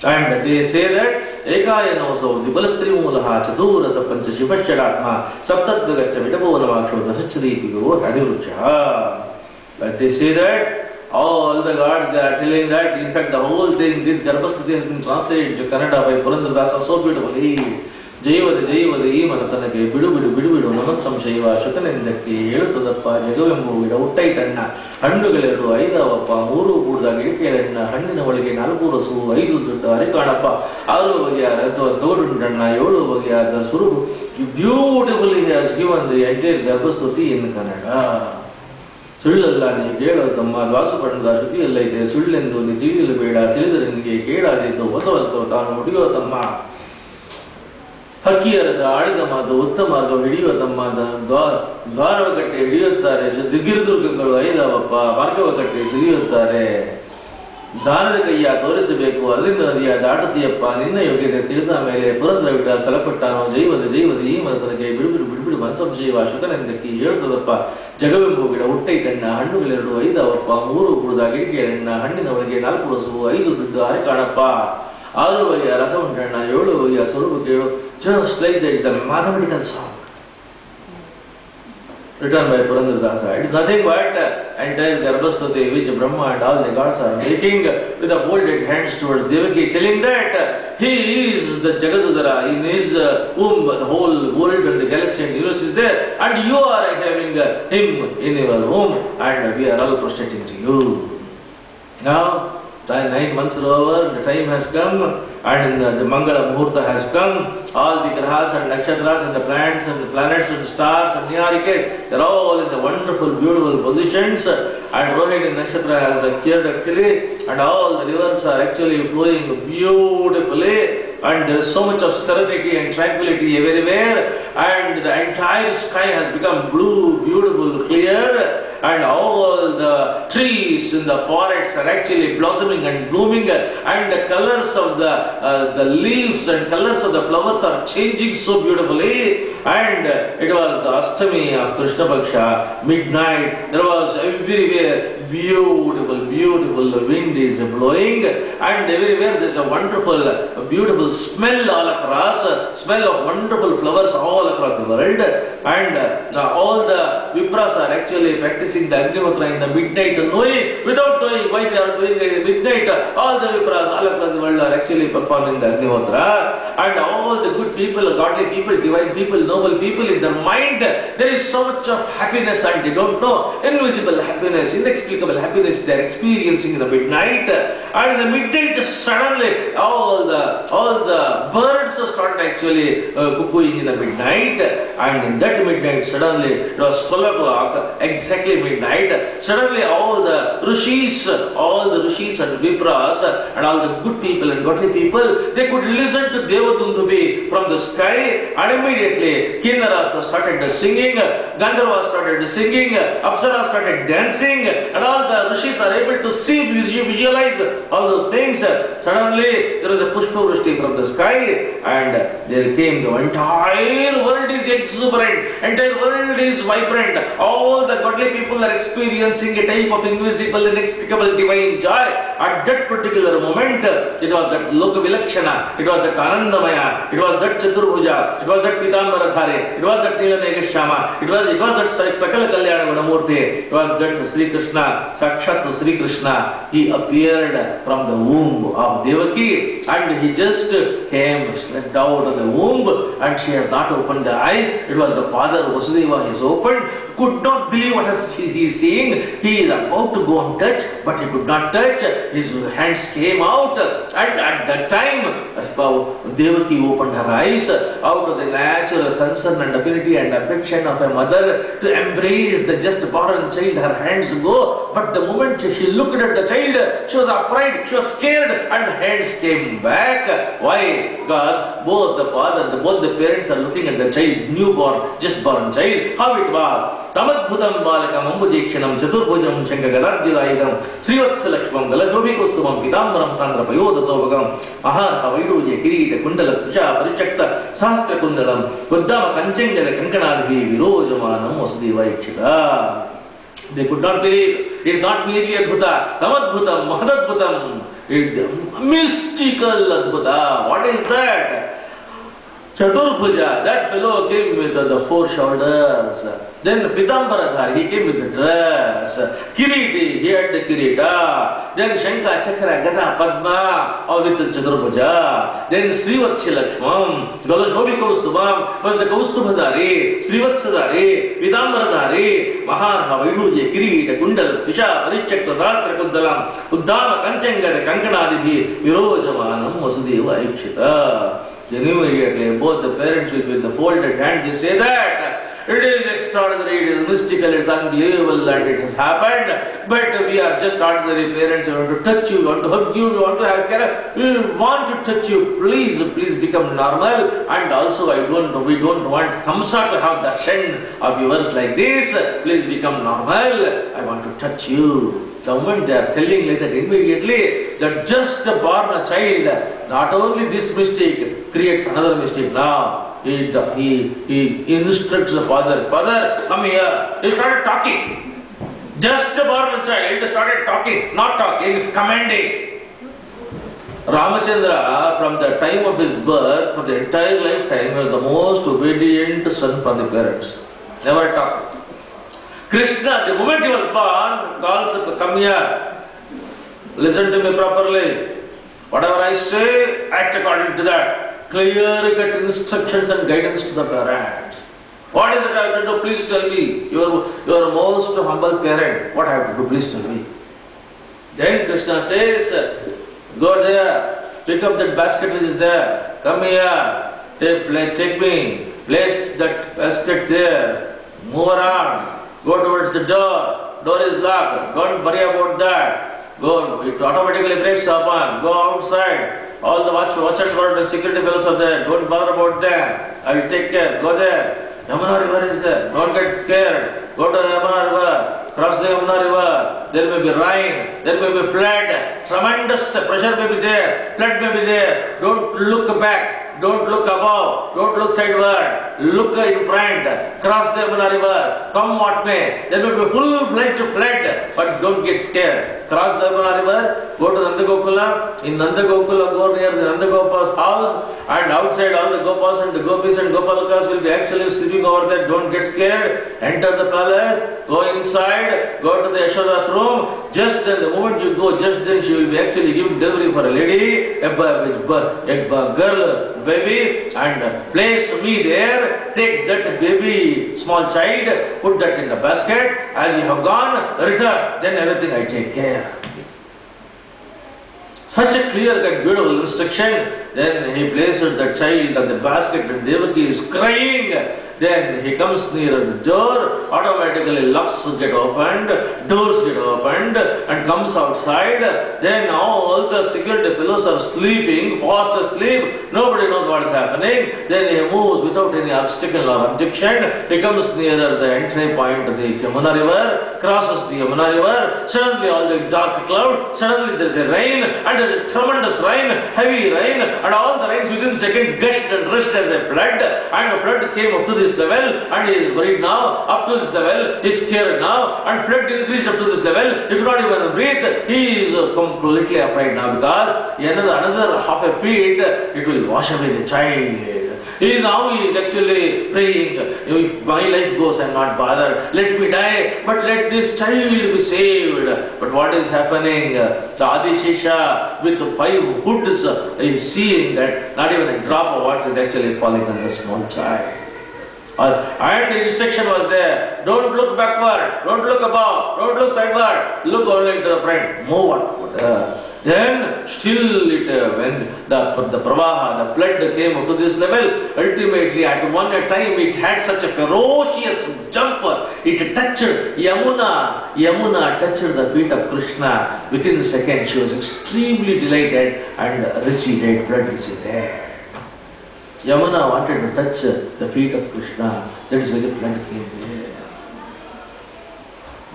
And they say that Ekayanoso, the Balastrimulaha, Chatura Sapancha Shivashadatma, Saptatvagascha Vidabonavaksho, the Sachaditigo, Hadirucha. But they say that all the gods, they are telling that, in fact, the whole thing, this Garbhastuti has been translated into Kannada by Purandradasa so beautifully. Jayavada Jayavada Manatanake, Bidu, Namat Samshaiva, Shukanendaki, Yelutadapa, Jagavambu, Uttaitanna, Handugaleru, Aidavapa, Muru Buddha, Gilkelana, Handinavaki, Nalpurasu, Aidu, Arikanapa, Aru, Torundana, Yodu, the Suru, beautifully has given the entire Garbhastuti in Kannada. Sullallani, Gedatama, Vasapanda, Shuti Lake, Sullendu, Nitil Veda, Tildaringi, Keda, the Vasavastota, Mudiotama. ಹಕ್ಕಿಯರಸ ಆಡಿದ ಮಾತು ಉತ್ತಮಾರ್ಗ ಹಿಡಿಯುವ ಮಾತ ದ್ವಾರವ ಕಟ್ಟೆ ಹಿಡಿಯುತ್ತಾರೆ, ದಿಗ್ಗಿರುದುರ್ಗಗಳು ಐದವಪ್ಪ ಮಾರ್ಗವ ಕಟ್ಟೆ ಸಿರಿಯುತ್ತಾರೆ. ದಾನದ ಕೈಯ ತೋರಿಸಬೇಕು, ಅಲ್ಲಿಂದ ನದಿಯ ದಾಟುತ್ತೀಯಪ್ಪ, ನಿನ್ನ ಯೋಗ್ಯತೆ ತಿಳಿದ ಮೇಲೆ ಪುರಂದ್ರ ವಿಟ ಸ್ಥಳಪಟ್ಟಾನೋ, ಜೈವದ ಈ ಮನತನಕ್ಕೆ ಬಿಡುಬಿಡು ಮನಸಂಶಯವ ಶುಕನೆಂದಕ್ಕೆ ಹೇಳುತ್ತದಪ್ಪ. ಜಗವೆಂಬು ಗಿಡ ಹುಟ್ಟೈತಣ್ಣ, ಹಣ್ಣುಗಳೆರಡು ಐದವಪ್ಪ, ಮೂರು ಕುಡಿದ ಗಿಡಿಕೆಯಣ್ಣ, ಹಣ್ಣಿನ ಒಳಗೆ 4 ರಸು, 5 ದುಡ್ಡು ಅರೆ ಕಾಣಪ್ಪ. 6 ಬಗೆಯ ರಸ ಉಂಟಣ್ಣ, 7 ಬಗೆಯ ಸ್ವರೂಪ ಕೇಳು. Just like that is a mathematical song written by Purandradasa. It is nothing but entire Garbhastuti which Brahma and all the gods are making with the folded hands towards Devaki, telling that he is the Jagadudara, in his womb the whole world and the galaxy and universe is there, and you are having him in your womb, and we are all prostrating to you. Now 9 months are over, the time has come, and the Mangala Muhurta has come. All the grahas and nakshatras and the plants and the planets and stars and Niyarike, they are all in the wonderful, beautiful positions. And Rohini Nakshatra has cheered actually, and all the rivers are actually flowing beautifully. And there is so much of serenity and tranquility everywhere, and the entire sky has become blue, beautiful, clear, and all the trees in the forests are actually blossoming and blooming, and the colors of the leaves and colors of the flowers are changing so beautifully. And it was the Ashtami of Krishna Paksha, midnight. There was everywhere beautiful, beautiful, the wind is blowing, and everywhere there is a wonderful, beautiful smell all across, smell of wonderful flowers all across the world. And all the Vipras are actually practicing the Agnihotra in the midnight, without knowing why they are doing it at midnight. All the Vipras all across the world are actually performing the Agnihotra, and all the good people, godly people, divine people, noble people, in their mind there is so much of happiness, and they don't know, invisible happiness, inexplicable happiness they are experiencing in the midnight. And in the midnight suddenly all the birds started actually cuckooing in the midnight, and in that midnight suddenly, it was 12 o'clock, exactly midnight, suddenly all the rishis and Vipras and all the good people and godly people, they could listen to Devadundubi from the sky, and immediately Kinnaras started singing, Gandharvas started singing, Apsaras started dancing, and all the rishis are able to see, visualize all those things. Suddenly there was a Pushpa Vrishti from the sky, and there came the entire world is exuberant, entire world is vibrant. All the godly people are experiencing a type of invisible, inexplicable divine joy. At that particular moment, it was that Loka Vilakshana, it was that Anandamaya, it was that Chaturbhuja, it was that Pitambaradhari, it was that Nilanekashama, it was that Sakala Kalyana Gunamurti, it was that Sri Krishna, Sakshat Sri Krishna. He appeared from the womb of Devaki, and he just came, slipped out of the womb, and she has not opened the eyes. It was the father Vasudeva, he has opened, could not believe what he is seeing. He is about to go and touch, but he could not touch. His hands came out, and at that time, Devaki opened her eyes out of the natural concern and ability and affection of a mother to embrace the just born child. Her hands go, but the moment she looked at the child, she was afraid, she was scared, and hands came back. Why? Because both the parents are looking at the child, newborn, just born child. How it was? Tamadbhutam balakam ambujekshanam chaturbhujam shankagaladhyayidam Srivatsalakshmam galashobhikustumam pitambaram sandra payodasovagam ahar havaiduye kirita kundala tuja parichakta sahasra kundalam kuddama kanchengada kankanadhi virojamanam vasudeva ikshita. They could not believe. It is not merely Adbhuta. Tamadbhutam, Mahadadbhutam. It is mystical Adbhuta. What is that? Chaturbhuja, that fellow came with the four shoulders. Then Pitambaradhari, he came with the dress. Kiriti, he had the kirita. Then Shankha, Chakra, Gada, Padma, all with the Chaturbhuja. Then Srivatsalakshmam, Galashobhikaustumam was the Kaustubhadari, Srivatsadari, Pitambaradhari, Maharha, Vaiduje, Kirita, Kundala, Tisha, Parichakta, Sastra Kundalam, Uddama, Kanchangada, Kankanadibhi, Virojamanam, Vasudeva Ikshita. Immediately, both the parents with the folded hand, they say that it is extraordinary, it is mystical, it is unbelievable that it has happened. But we are just ordinary parents. We want to touch you, we want to hug you, we want to have care. We want to touch you. Please become normal. And also, we don't want Kamsa to have darshan of yours like this. Please become normal. I want to touch you. The moment they are telling like that, immediately that just born a child, not only this mistake creates another mistake. Now he instructs the father, "Father, come here." He started talking. Just born a child started talking, not talking, commanding. Ramachandra, from the time of his birth, for the entire lifetime, was the most obedient son for the parents. Never talked. Krishna, the moment he was born, calls him, "Come here, listen to me properly. Whatever I say, act according to that." Clear-cut instructions and guidance to the parents. What is it I have to do? Please tell me. You are most humble parent. What I have to do? Please tell me. Then Krishna says, go there, pick up that basket which is there, come here, take me, place that basket there, move around, go towards the door is locked, don't worry about that, go, it automatically breaks open, go outside. All the watchers and security fellows are there. Don't bother about them. I will take care. Go there. Yamuna river is there. Don't get scared. Go to the Yamuna river. Cross the Yamuna river. There may be rain. There may be flood. Tremendous pressure may be there. Flood may be there. Don't look back. Don't look above. Don't look sideward. Look in front. Cross the Yamuna river. Come what may. There may be full-fledged flood. But don't get scared. Cross the Yamuna river. Go to Nanda Gokula. In Nanda Gokula, go near the Nanda Gopal's house. And outside all the Gopals and the Gopis and Gopalakas will be actually sleeping over there. Don't get scared. Enter the palace. Go inside. Go to the Yashoda's room. Just then, the moment you go, just then she will be actually giving delivery for a lady, a girl, baby, and place me there. Take that baby, small child, put that in the basket. As you have gone, return. Then everything I take care. Such a clear and beautiful instruction. Then he places the child on the basket and Devaki is crying. Then he comes near the door, automatically locks get opened, doors get opened and comes outside. Then all the security fellows are sleeping, fast asleep, nobody knows what is happening. Then he moves without any obstacle or objection. He comes nearer the entry point of the Yamuna river, crosses the Yamuna river, suddenly all the dark cloud, suddenly there is a rain, and there is a tremendous rain, heavy rain, and all the rains within seconds gushed and rushed as a flood, and the flood came up to this level, and he is worried now, up to this level, he is scared now, and flood increased up to this level, he could not even breathe, he is completely afraid now, because another half a feet, it will wash away the child. Now he is actually praying, if my life goes, I am not bothered, let me die, but let this child be saved. But what is happening? The Adishesha with 5 hoods is seeing that not even a drop of water is actually falling on the small child. And the instruction was there, don't look backward, don't look above, don't look sideward, look only to the front, move on. Then still when the pravaha, the flood came up to this level, ultimately at one time it had such a ferocious jump, it touched Yamuna. Yamuna touched the feet of Krishna. Within a second she was extremely delighted and receded, flood receded. Yamuna wanted to touch the feet of Krishna. That is why the flood came there.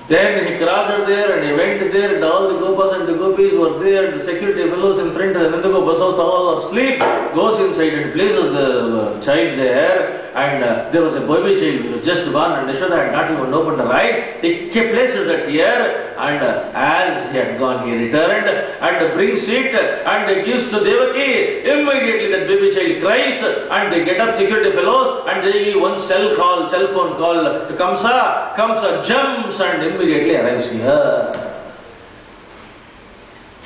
Then he crossed there and he went there and all the Gopas and the Gopis were there. The security fellows in front of the Nanda Gopa's house all asleep. Goes inside and places the child there. And there was a baby child who was just born and Yashoda had not even opened her eyes. He places that here and as he had gone he returned and brings it and gives to Devaki. Immediately that baby child cries and they get up security fellows and they give one cell phone call to Kamsa. Kamsa jumps and immediately arrives here.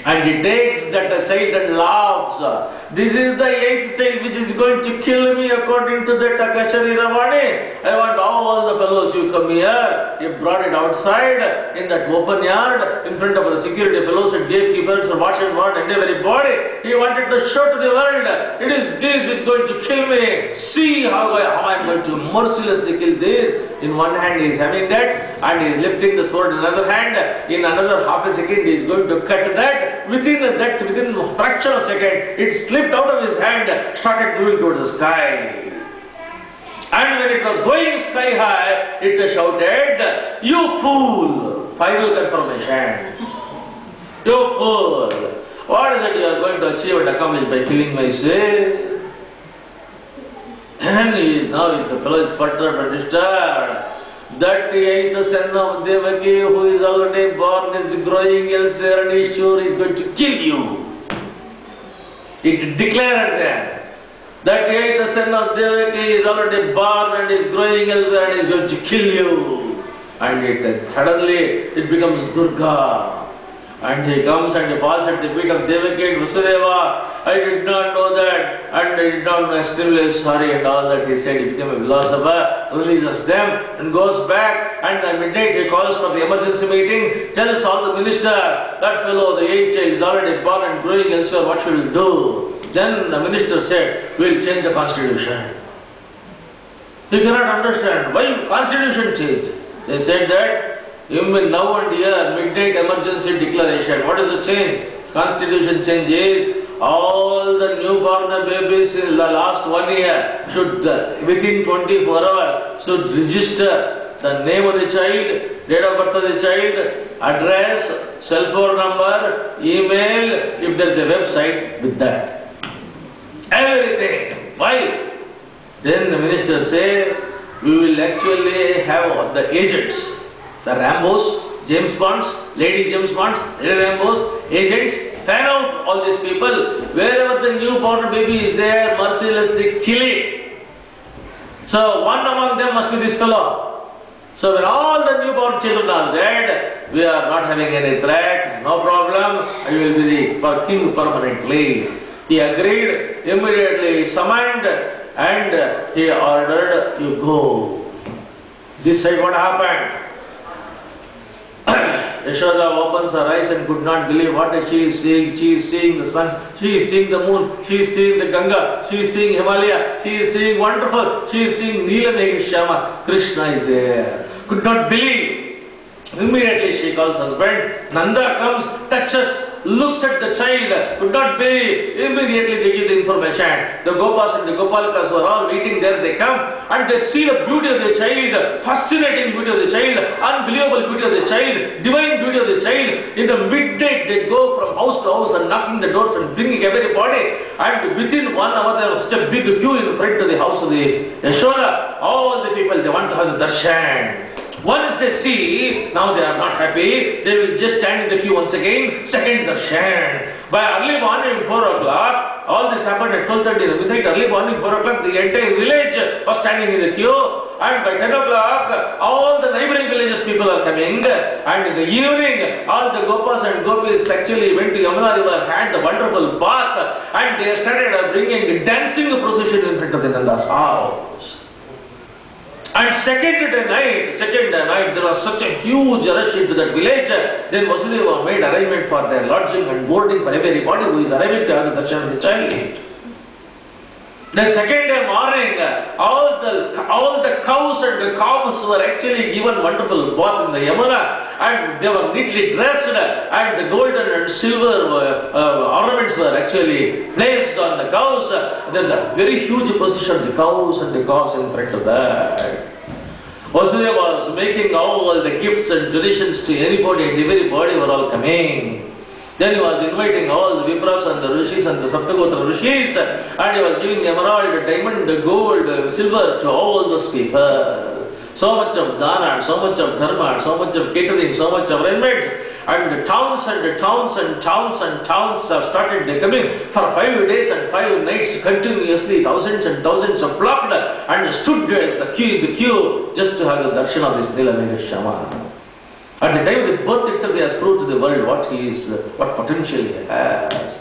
And he takes that child and laughs. This is the 8th child which is going to kill me according to that Akashari Ravani. I want all the fellows, you come here. He brought it outside in that open yard in front of the security fellows and gatekeepers or watch and what and everybody. He wanted to show to the world, it is this which is going to kill me. See how I am going to mercilessly kill this. In one hand he is having that and he is lifting the sword in another hand. In another half a second he is going to cut that. Within a fraction of a second, it slipped out of his hand, started moving towards the sky. And when it was going sky high, it shouted, "You fool!" Final confirmation. "You fool! What is it you are going to achieve and accomplish by killing my slave?" And now the fellow is perturbed and disturbed. That 8th son of Devaki who is already born is growing elsewhere and is sure is going to kill you. It declared that 8th son of Devaki is already born and is growing elsewhere and is going to kill you. And suddenly it becomes Durga. And he comes and he falls at the feet of Devaki and Vasudeva. I did not know that, and I did not know, extremely sorry, and all that he said. He became a philosopher, releases them, and goes back. And at midnight he calls for the emergency meeting, tells all the minister, that fellow, the 8th child, is already born and growing elsewhere, what should we do? Then the minister said, we will change the constitution. You cannot understand why constitution change. They said that even now and here, midnight emergency declaration. What is the change? Constitution change is all the newborn babies in the last 1 year should, within 24 hours, should register the name of the child, date of birth of the child, address, cell phone number, email, if there is a website with that. Everything. Why? Then the minister says, we will actually have the agents, the Rambos, James Bonds, Lady James Bonds, Lady Rambos, agents, fan out all these people. Wherever the newborn baby is there, mercilessly kill it. So one among them must be this fellow. So when all the newborn children are dead, we are not having any threat, no problem, I will be the king permanently. He agreed, immediately summoned, and he ordered, you go. This side what happened? Yashoda opens her eyes and could not believe what she is seeing. She is seeing the sun, she is seeing the moon, she is seeing the Ganga, she is seeing Himalaya, she is seeing wonderful, she is seeing Neela Megashama. Krishna is there. Could not believe. Immediately she calls husband. Nanda comes, touches, looks at the child, could not believe. Immediately they give the information. The Gopas and the Gopalakas were all waiting there. They come and they see the beauty of the child, fascinating beauty of the child, unbelievable beauty of the child, divine beauty of the child. In the midnight they go from house to house and knocking the doors and bringing everybody. And within 1 hour there was such a big queue in front of the house of the Yashoda. All the people, they want to have the darshan. Once they see, now they are not happy, they will just stand in the queue once again, second darshan. By early morning, 4 o'clock, all this happened at 12:30 in the midnight, early morning, 4 o'clock, the entire village was standing in the queue, and by 10 o'clock, all the neighboring villages people are coming, and in the evening, all the Gopas and Gopis actually went to Yamuna river, had the wonderful bath, and they started bringing dancing procession in front of the Nanda's house. And second night, there was such a huge rush into that village. Then Vasudeva made arrangement for their lodging and boarding for everybody who is arriving to have the darshan of the child. Then second day morning, all the cows and the calves were actually given wonderful bath in the Yamuna, and they were neatly dressed, and the golden and silver ornaments were actually placed on the cows. There is a very huge procession of the cows and the calves in front of that. Vasudeva was making all the gifts and donations to anybody, and everybody were all coming. Then he was inviting all the Vipras and the Rishis and the Saptagotra Rishis, and he was giving emerald, diamond, gold, silver to all those people. So much of dana, and so much of dharma, and so much of catering, so much of arrangement. And the towns and towns and towns and towns have started coming for 5 days and 5 nights continuously. Thousands and thousands have flocked and stood as the queue just to have the darshan of this Neela Megashama. At the time of the birth itself, he has proved to the world what he is, what potential he has.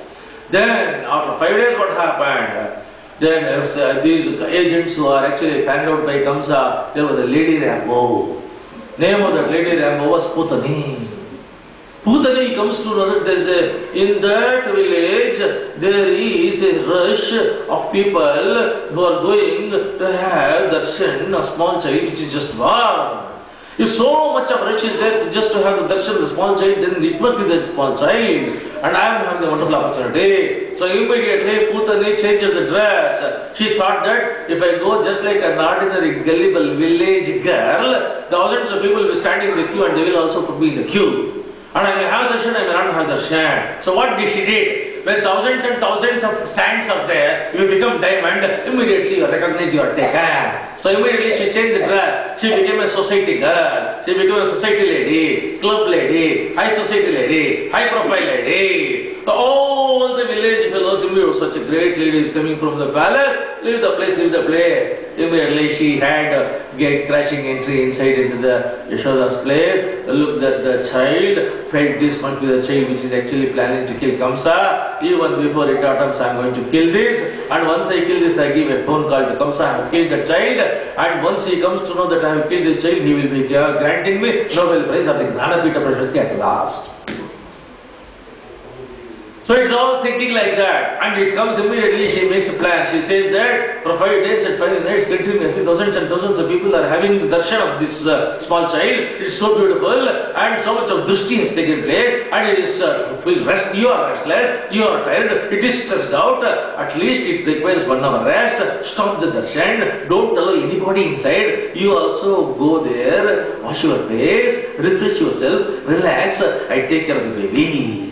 Then, after 5 days, what happened? Then these agents who are actually fanned out by Kamsa, there was a lady Rambo. Name of that lady Rambo was Putani. Putani comes to know that there is in that village, there is a rush of people who are going to have darshan of small child which is just born. If so much of rush is there just to have the darshan of the small child, then it must be the small child. And I am having a wonderful opportunity. So immediately Putani changes the dress. She thought that if I go just like an ordinary gullible village girl, thousands of people will be standing in the queue and they will also put me in the queue. And I may have darshan, I may not have darshan. So what did she did? When thousands and thousands of sands are there, you become diamond, immediately you are recognized, you are taken. So immediately she changed the dress. She became a society girl. She became a society lady, club lady, high society lady, high profile lady. So all the village fellows knew such a great lady is coming from the palace. leave the place, leave the place. Immediately she had a gate crashing entry inside into the Yashoda's place, looked at the child, felt this much with the child which is actually planning to kill Kamsa. Even before it attempts, I am going to kill this, and once I kill this, I give a phone call to Kamsa, I have killed the child, and once he comes to know that I have killed this child, he will be granting me Nobel Prize of the Gnanapita Prashasti at last. So it's all thinking like that, and it comes immediately. She makes a plan. She says that for 5 days and 5 nights continuously, thousands and thousands of people are having the darshan of this small child. It's so beautiful, and so much of drishti has taken place, and it is full rest. You are restless, you are tired, it is stressed out. At least it requires 1 hour rest. Stop the darshan. Don't allow anybody inside. You also go there, wash your face, refresh yourself, relax. I take care of the baby.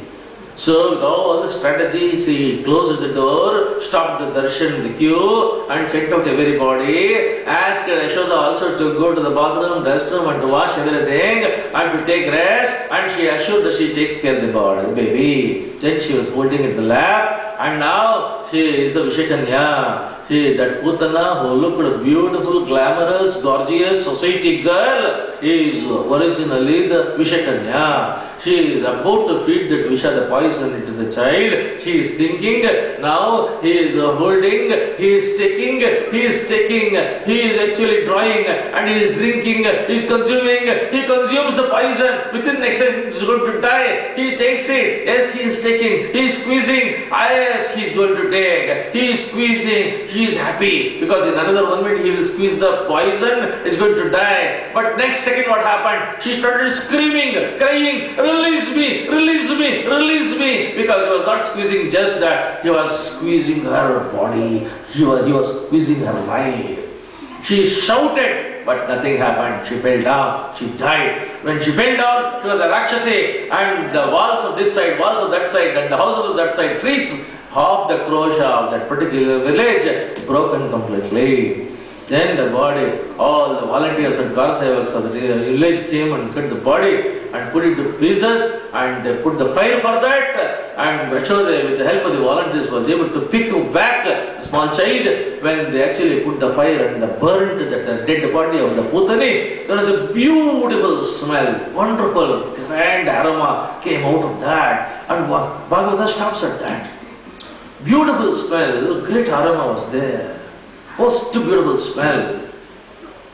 So with all the strategies, he closed the door, stopped the darshan, the queue, and sent out everybody, asked Yashoda also to go to the bathroom, restroom, and to wash everything, and to take rest, and she assured that she takes care of the body, baby. Then she was holding it in the lap, and now she is the Vishakanya. That Putana who looked beautiful, glamorous, gorgeous society girl is originally the Vishakanya. She is about to feed that Visha, the poison, into the child. She is thinking, now he is holding, he is taking, he is actually drawing, and he is drinking, he is consuming, he consumes the poison. Within next time he is going to die. He takes it. Yes, he is taking, he is squeezing. Yes, he is going to take. He is squeezing. He is happy because in another 1 minute he will squeeze the poison, he is going to die. But next second what happened? She started screaming, crying, release me, release me, release me. Because he was not squeezing just that, he was squeezing her body, he was squeezing her life. She shouted, but nothing happened. She fell down, she died. When she fell down, she was a Rakshasi, and the walls of this side, walls of that side, and the houses of that side, trees, half the krosha of that particular village broken completely. Then the body, all the volunteers and Karsevaks of the village came and cut the body and put it to pieces, and they put the fire for that, and Yashoda, with the help of the volunteers, was able to pick back the small child. When they actually put the fire and burned the dead body of the Putani, there was a beautiful smell, wonderful, grand aroma came out of that, and Bhagavata stops at that. Beautiful smell, great aroma was there. Most beautiful smell.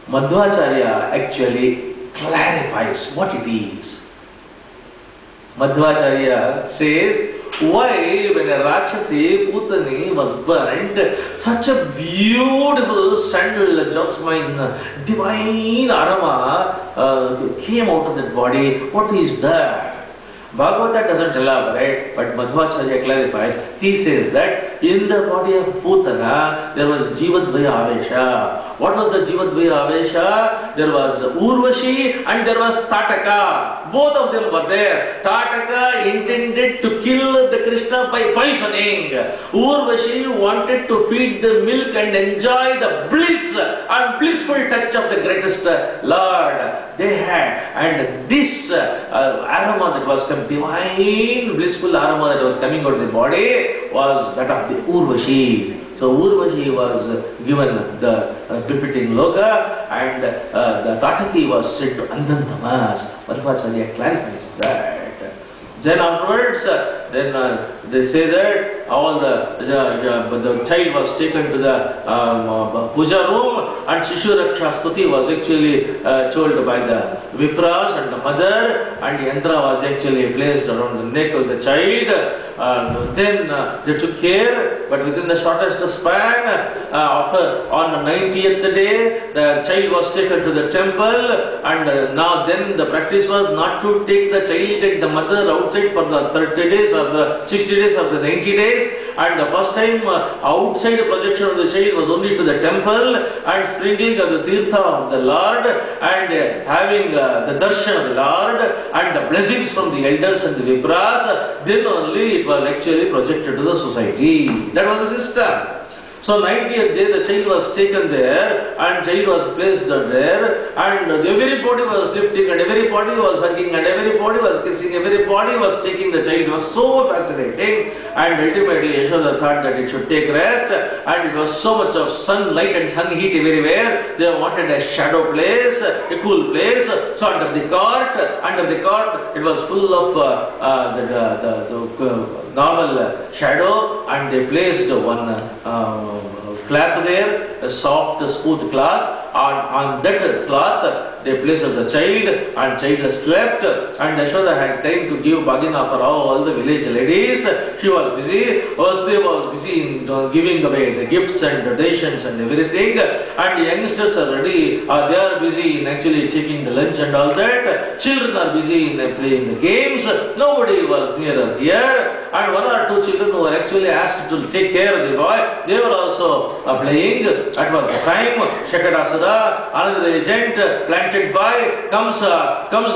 Madhvacharya actually clarifies what it is. Madhvacharya says, why when a Rakshasi Putani was burnt, such a beautiful sandal, jasmine, divine aroma came out of that body. What is that? Bhagavata doesn't elaborate, but Madhvacharya clarified. He says that in the body of Putana there was Jivadvaya Avesha. What was the Jivadvaya Avesha? There was Urvashi and there was Tataka. Both of them were there. Tataka intended to kill the Krishna by poisoning. Urvashi wanted to feed the milk and enjoy the bliss and blissful touch of the greatest Lord. They had, and this aroma that was divine, blissful aroma that was coming out of the body was that of the Urvashi. So Urvashi was given the befitting loka, and the Tataki was sent to Andantamas. Madhvacharya clarifies that. Then afterwards, they say that all the child was taken to the puja room, and Shishuraksha Stuti was actually told by the Vipras and the mother, and Yantra was actually placed around the neck of the child. Then they took care, but within the shortest span, on the 90th day, the child was taken to the temple, and now then the practice was not to take the child and the mother outside for the 30 days or the 60 days or the 90 days. And the first time outside projection of the child was only to the temple and sprinkling of the tirtha of the Lord and having the darshan of the Lord and the blessings from the elders and the vipras. Then only it was actually projected to the society. That was the system. So 90th day the child was taken there and child was placed there, and everybody was lifting and everybody was hugging and everybody was kissing, everybody was taking the child. It was so fascinating, and ultimately Yashoda thought that it should take rest, and it was so much of sunlight and sun heat everywhere. They wanted a shadow place, a cool place. So under the cart it was full of the normal shadow, and they placed one cloth there, a soft smooth cloth. On that cloth they placed the child, and child slept, and Yashoda had time to give bhagina for all the village ladies. She was busy. Vasudeva was busy in giving away the gifts and donations and everything, and the youngsters are ready, they are busy in actually taking the lunch and all that. Children are busy in playing the games. Nobody was nearer here, and one or two children who were actually asked to take care of the boy, they were also playing. That was the time. Shakadasura, another agent, planted by, comes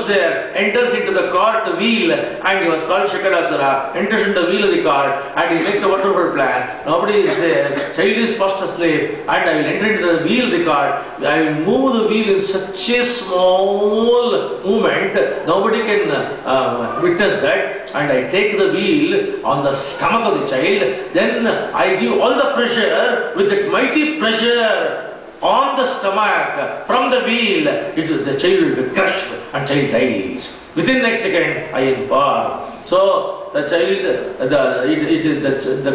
there, enters into the cart wheel, and he was called Shakadasura, enters into the wheel of the cart, and he makes a wonderful plan. Nobody is there, child is fast asleep, and I will enter into the wheel of the cart. I will move the wheel in such a small movement, nobody can witness that, and I take the wheel on the stomach of the child, then I give all the pressure, with that mighty pressure on the stomach from the wheel, the child will be crushed and child dies. Within next second, I inform. So the child, the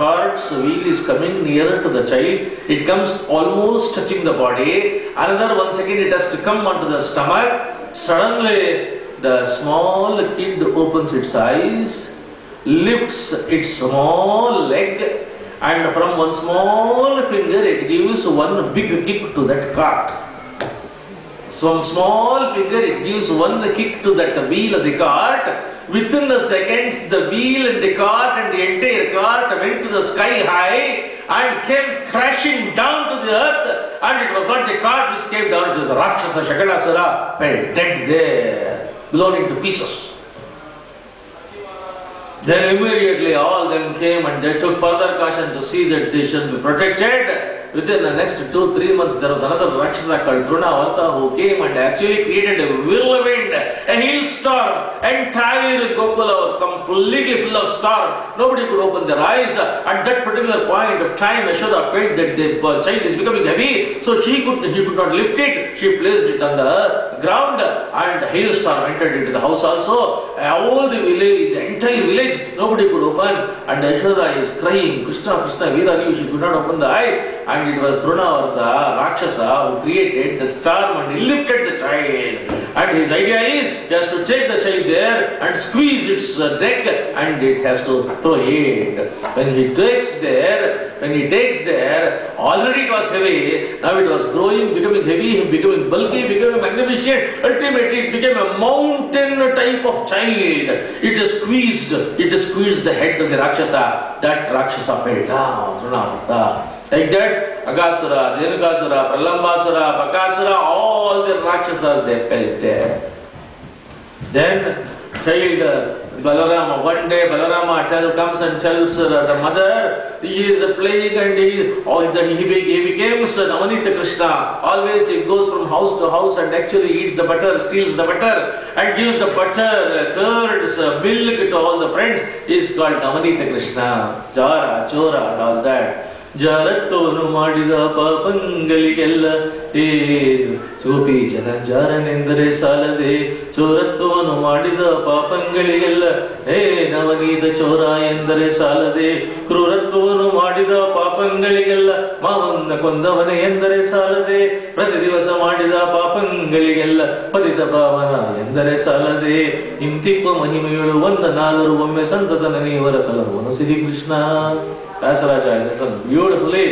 cart's wheel is coming nearer to the child. It comes almost touching the body. Another 1 second it has to come onto the stomach. Suddenly the small kid opens its eyes, lifts its small leg, and from one small finger it gives one big kick to that cart. From small finger it gives one kick to that wheel of the cart. Within the seconds, the wheel and the cart and the entire cart went to the sky high and came crashing down to the earth. And it was not the cart which came down, it was the Rakshasa Shakadasura fell dead there, blown into pieces. Then immediately all them came and they took further caution to see that they should be protected. Within the next 2-3 months, there was another Rakshasa called Drunavata who came and actually created a whirlwind, a hailstorm. Entire Gokula was completely full of storm. Nobody could open their eyes. At that particular point of time, Yashoda felt that the child is becoming heavy, so he could not lift it. She placed it on the ground, and the hailstorm entered into the house also. All the village, the entire village, nobody could open, and Yashoda is crying, Krishna, Krishna, where are you? She could not open the eye. And it was Drunavata, Rakshasa, who created the storm and he lifted the child. And his idea is, he has to take the child there and squeeze its neck, and it has to throw it. When he takes there, already it was heavy, now it was growing, becoming heavy, becoming bulky, becoming magnificent. Ultimately it became a mountain type of child. It squeezed the head of the Rakshasa. That Rakshasa fell down, Drunavata. Like that, Agasura, Dhenukasura, Pralambasura, Bakasura, all the Rakshasas, they fell dead. Then, child Balarama, one day Balarama comes and tells the mother, he is playing and he becomes Navanita Krishna. Always he goes from house to house and actually eats the butter, steals the butter and gives the butter, curds, milk to all the friends. He is called Navanita Krishna, Jara, Chora and all that. ಜಾರತ್ವನು ಮಾಡಿದ ಪಾಪಂಗಳಿಗೆಲ್ಲ ಸೋಪಿ ಜನ ಜಾರನೆಂದರೆ ಸಾಲದೆ ಚೋರತ್ವನು ಮಾಡಿದ ಪಾಪಂಗಳಿಗೆಲ್ಲ ನವನೀತ ಚೋರ ಎಂದರೆ ಸಾಲದೆ ಕ್ರೂರತ್ವನು ಮಾಡಿದ ಪಾಪಂಗಳಿಗೆಲ್ಲ ಮಾವನ್ನ ಕೊಂದವನೇ ಎಂದರೆ ಸಾಲದೆ ಪ್ರತಿ ದಿವಸ ಮಾಡಿದ ಪಾಪಂಗಳಿಗೆಲ್ಲ ಪತಿತ ಪಾವನ ಎಂದರೆ ಸಾಲದೆ ಇಂತಿಪ್ಪ ಮಹಿಮೆಯಳು ಒಂದನಾದರೂ ಒಮ್ಮೆ ಸಂತತ ನೀವರ ಸಲಹುವನು Shrikrishna. Vyasaraja has written beautifully.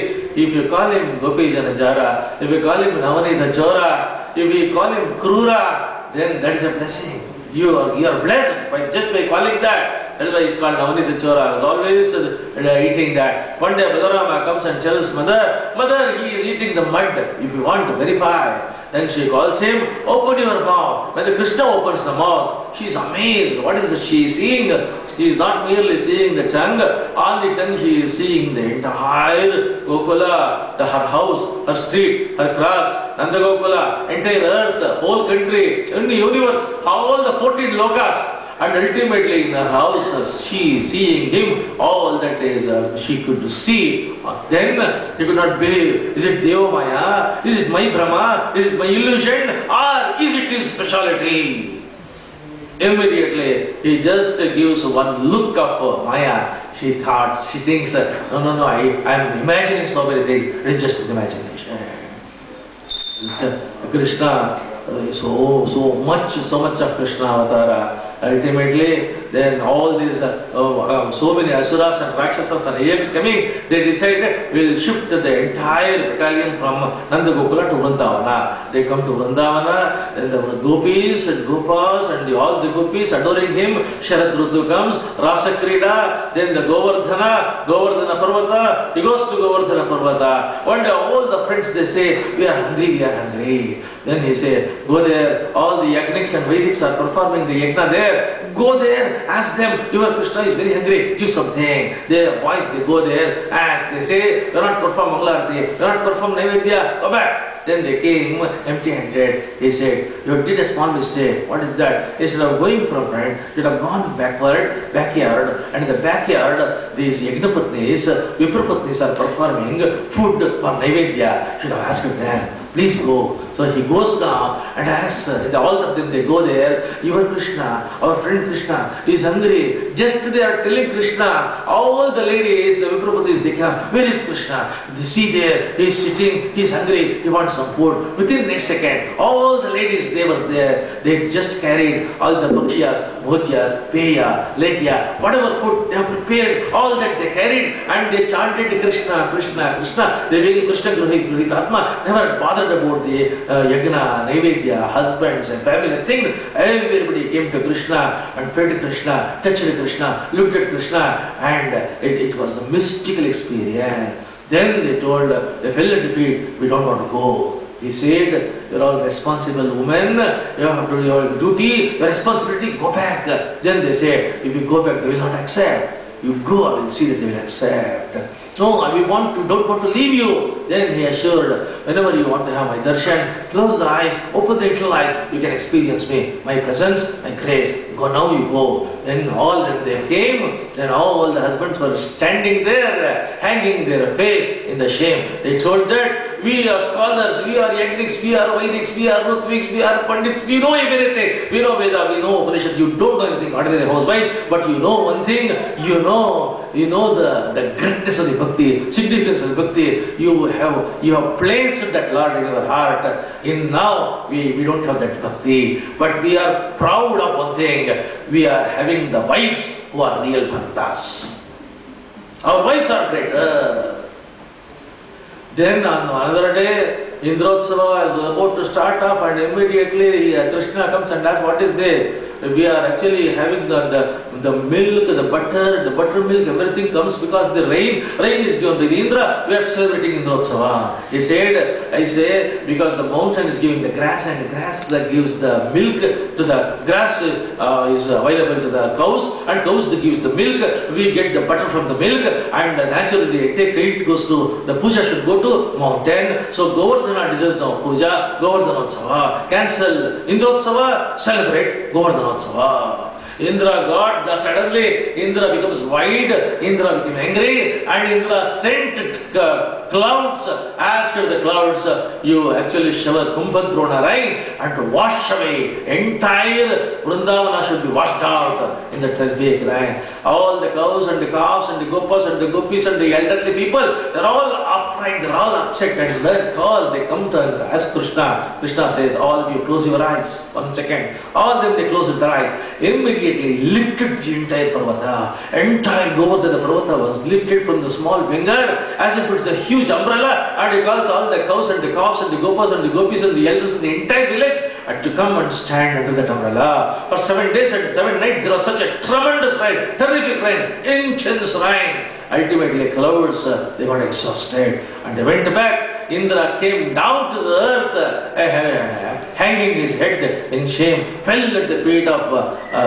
If you call him Gopi Janajara, if you call him Navanita Chora, if you call him Krura, then that is a blessing. You are blessed by just by calling that. That is why he's called Navnita Chora. I was always eating that. One day Balarama comes and tells Mother, Mother, he is eating the mud. If you want to verify. Then she calls him, open your mouth. When the Krishna opens the mouth, she is amazed. What is it she is seeing? She is not merely seeing the tongue. On the tongue she is seeing the entire Gokula, her house, her street, her cross, Nanda Gokula, entire earth, the whole country, in the universe, all the 14 lokas. And ultimately in her house, she seeing him, all that is she could see. Then she could not believe, is it Deva Maya? Is it my Brahma? Is it my illusion? Or is it his speciality? Immediately, he just gives one look of Maya. She thinks, no, I am imagining so many things. It is just an imagination. Krishna, so much of Krishna Avatara. Ultimately, then all these so many asuras and rakshasas and yaks coming, they decided we will shift the entire battalion from Nanda Gokula to Vrindavana. They come to Vrindavana, and the gopis and gopas and all the gopis adoring him. Sharad Rutu comes, Rasa Krida, then the Govardhana Parvata, he goes to Govardhana Parvata. One day all the friends they say, we are hungry. Then he said, go there, all the yajniks and Vedics are performing the yajna there. Go there, ask them, your Krishna is very hungry, give something. Their boys, they go there, ask, they say, do not perform Mangalarati, do not perform Naivedya, go back. Then they came empty-handed. He said, you did a small mistake. What is that? Instead of going from front, you should have gone backyard. And in the backyard, these Yagnapatnis, Viprapatnis are performing food for Naivedya. You should have asked them, please go. So he goes down and asks, all of them, they go there, your Krishna, our friend Krishna is hungry. Just they are telling Krishna, all the ladies, the Viprapatis, they come, where is Krishna? They see there, he is sitting, he is hungry, he wants some food. Within next second, all the ladies, they were there, they just carried all the bhakshyas, bhojyas, peya, lekhya, whatever food they have prepared, all that they carried, and they chanted Krishna, Krishna, Krishna. They were Krishna Gruhit Atma, never bothered about the Yagna, Naivedya, husbands and family thing. Everybody came to Krishna and felt Krishna, touched Krishna, looked at Krishna, and it was a mystical experience. Then they told, they fell at the feet, we don't want to go. He said, you're all responsible women, you have to do your duty, your responsibility, go back. Then they said, if you go back, they will not accept. You go, I will see that they will accept. No, don't want to leave you. Then he assured, whenever you want to have my darshan, close the eyes, open the internal eyes, you can experience me, my presence, my grace. Go now, you go. Then all that they came, then all the husbands were standing there, hanging their face in the shame. They told that, we are scholars, we are yajniks, we are Vedics, we are Rutviks, we are Pandits, we know everything. We know Veda, we know Upanishad. You don't know anything, ordinary housewives, but you know one thing, you know the greatness of the bhakti, significance of the bhakti. You have placed that Lord in your heart. In now, we don't have that bhakti, but we are proud of one thing, we are having the wives who are real bhaktas. Our wives are greater. Then on another day, Indrotsava is about to start off, and immediately Krishna comes and asks, what is there? We are actually having the milk, the buttermilk, everything comes because the rain is given by Indra. We are celebrating Indrotsava. He said, I say, because the mountain is giving the grass, and the grass that gives the milk to the grass is available to the cows, and cows that gives the milk. We get the butter from the milk, and naturally it goes to, the puja should go to mountain. So Govardhana deserves no puja, Govardhanotsava. Cancel Indrotsava, celebrate Govardhanotsava. Indra got, suddenly Indra becomes wild, Indra became angry, and Indra sent clouds, asked the clouds, you actually shower Kumbhadrona rain and to wash away, entire Vrindavana should be washed out in the 12-week rain. All the cows and the calves and the gopas and the gopis and the elderly people, they're all upright, they're all upset, and they call, they come to ask Krishna. Krishna says, all of you close your eyes, 1 second. All of them, they close their eyes. Immediately lifted the entire Parvata. Entire Govardhana Parvata was lifted from the small finger as if it's a huge umbrella, and he calls all the cows and the calves and the gopas and the gopis and the elders in the entire village, had to come and stand under that umbrella. For 7 days and 7 nights there was such a tremendous rain, terrific rain, intense rain. Ultimately clouds, they got exhausted and they went back. Indra came down to the earth, hanging his head in shame, fell at the feet of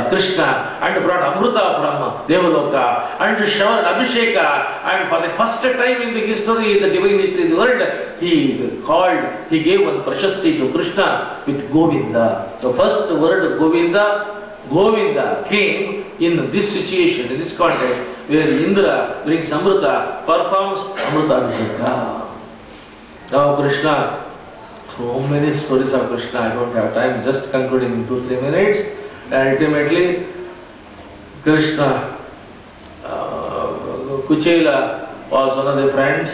Krishna and brought Amrita from Devaloka and showered Abhisheka, and for the first time in the history, in the divine history of the world, he gave one prashasti to Krishna with Govinda. The first word Govinda came in this situation, in this context, where Indra brings Amrita, performs Amrita Abhisheka. Now Krishna, so many stories of Krishna, I don't have time, just concluding in 2-3 minutes. And ultimately, Krishna, Kuchela was one of the friends.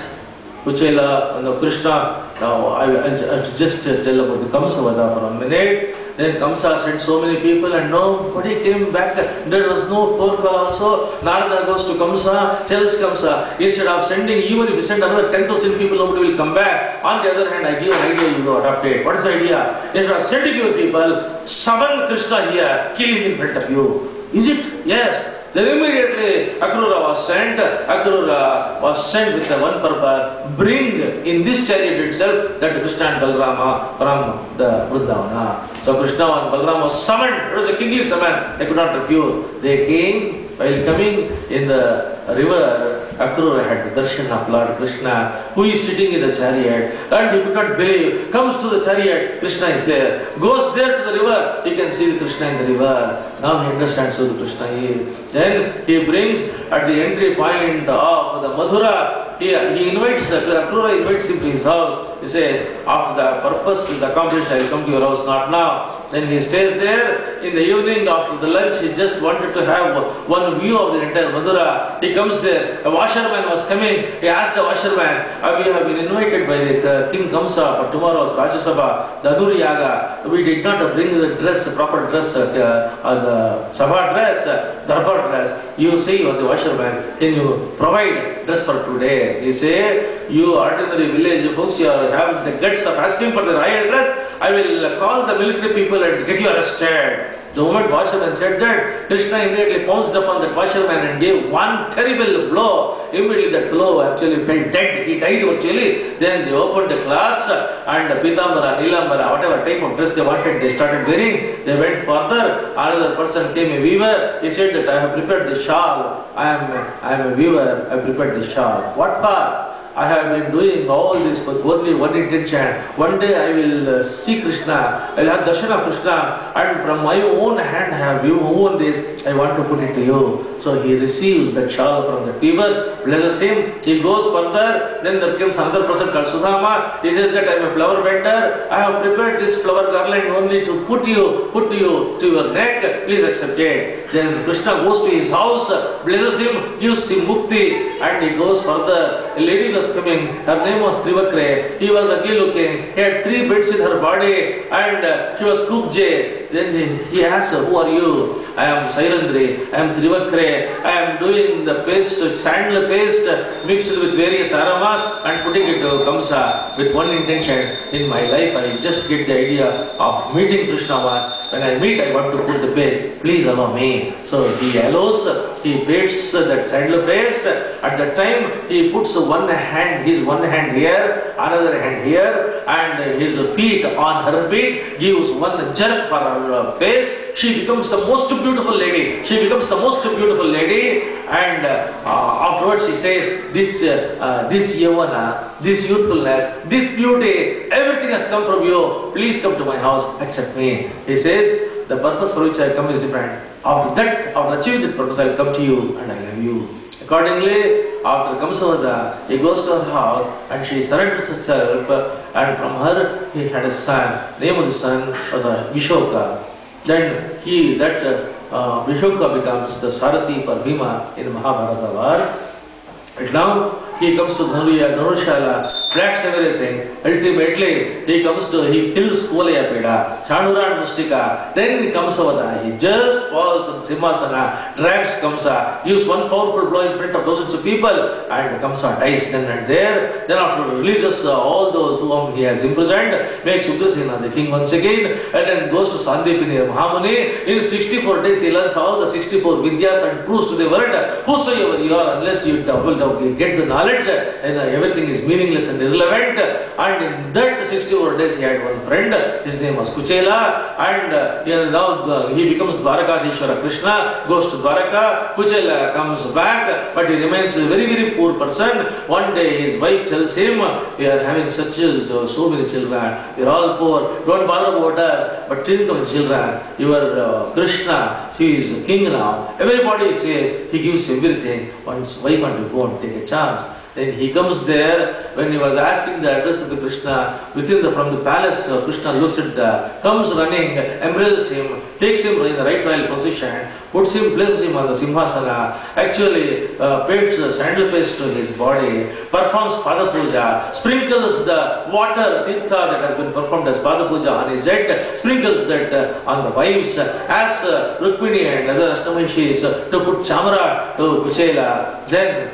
Kuchela, Krishna, now I'll just tell about the Kamsavada for a minute. Then Kamsa sent so many people and nobody came back. There was no phone call also. Narada goes to Kamsa, tells Kamsa, instead of sending, even if you send another 10,000 people, nobody will come back. On the other hand, I give an idea, you go adopt it. What is the idea? Instead of sending your people, summon Krishna here, kill him in front of you. Is it? Yes. Then immediately Akrura was sent. Akrura was sent with one purpose: bring in this chariot itself that Krishna and Balarama from the Vrindavana. So Krishna and Balarama was summoned. It was a kingly summon. They could not refuse. They came. While coming in the river, Akrura had the darshan of Lord Krishna, who is sitting in the chariot, and he could not believe. Comes to the chariot, Krishna is there. Goes there to the river, he can see the Krishna in the river. Now he understands who the Krishna is. Then he brings at the entry point of the Mathura, he invites, Akrura invites him to his house. He says, after the purpose is accomplished, I will come to your house, not now. Then he stays there. In the evening after the lunch, he just wanted to have one view of the entire Madura. He comes there. A washerman was coming. He asked the washerman, we have been invited by the King Kamsa for tomorrow's Rajya Sabha, the Aduri Yaga. We did not bring the dress, proper dress, the Sabha dress, Darbar dress. You say you are the washerman, can you provide dress for today? He say, you ordinary village folks, you have the guts of asking for the royal dress. I will call the military people and get you arrested. The moment washerman said that, Krishna immediately pounced upon that washerman and gave one terrible blow. Immediately that blow actually fell dead. He died virtually. Then they opened the cloths and Pitambara, Nilambara, whatever type of dress they wanted, they started wearing. They went further. Another person came, a weaver. He said that I have prepared the shawl. I am a weaver. I prepared the shawl. What for? I have been doing all this with only one intention. One day I will see Krishna, I will have darshan of Krishna, and from my own hand I have you own this, I want to put it to you. So he receives that shawl from the weaver, blesses him, he goes further, then there comes another person called Sudama. He says that I am a flower vendor, I have prepared this flower garland only to put to your neck, please accept it. Then Krishna goes to his house, blesses him, gives him mukti, and he goes further. A lady was coming, her name was Trivakre. He was ugly looking, he had 3 bits in her body, and she was Kubje. Then he asked her, who are you? I am Sairandri, I am Trivakre, I am doing the paste, sandal paste mixed with various aromas and putting it to Kamsa with one intention. In my life, I just get the idea of meeting Krishna once. When I meet, I want to put the paste. Please allow me. So he allows, he pastes that sandal paste. At that time, he puts his one hand here, another hand here, and his feet on her feet, gives one jerk for her face. She becomes the most beautiful lady. And afterwards he says, this yavana, this youthfulness, this beauty, everything has come from you. Please come to my house, accept me. He says, the purpose for which I come is different. After achieving that purpose, I will come to you and I love you. Accordingly, after Kamsavada, he goes to her house and she surrenders herself, and from her he had a son. Name of the son was Vishoka. Then Vishoka becomes the Sarathi for Bhima in the Mahabharata war. And now he comes to Dhanurya, Dhanushala, flats everything. Ultimately, he kills Kuvalayapida, Chanura and Mustika. Then he comes over there. He just falls on Simhasana, drags Kamsa, gives one powerful blow in front of thousands of people, and Kamsa dies then and there. Then after releases all those whom he has imprisoned, makes Ugrasena the king once again, and then goes to Sandipini Mahamuni. In 64 days, he learns all the 64 Vidyas and proves to the world, whosoever you are, unless you get the knowledge, and everything is meaningless and irrelevant. And in that 64 days, he had one friend, his name was Kuchela, and now he becomes Dwarakadishwara. Krishna goes to Dwaraka, Kuchela comes back, but he remains a very, very poor person. One day his wife tells him, we are having so many children, we are all poor, don't bother about us, but think of his children, your Krishna, he is king now. Everybody say he gives everything. Once why can't you go and take a chance? Then he comes there. When he was asking the address of the Krishna, from the palace, Krishna looks at comes running, embraces him, takes him in the right royal position, places him on the Simhasana, actually paints the sandal paste to his body, performs Pada Puja, sprinkles the water, Tirtha that has been performed as Pada Puja on his head, sprinkles that on the wives, asks Rukmini and other Ashtamashis to put Chamara to Kuchela. Then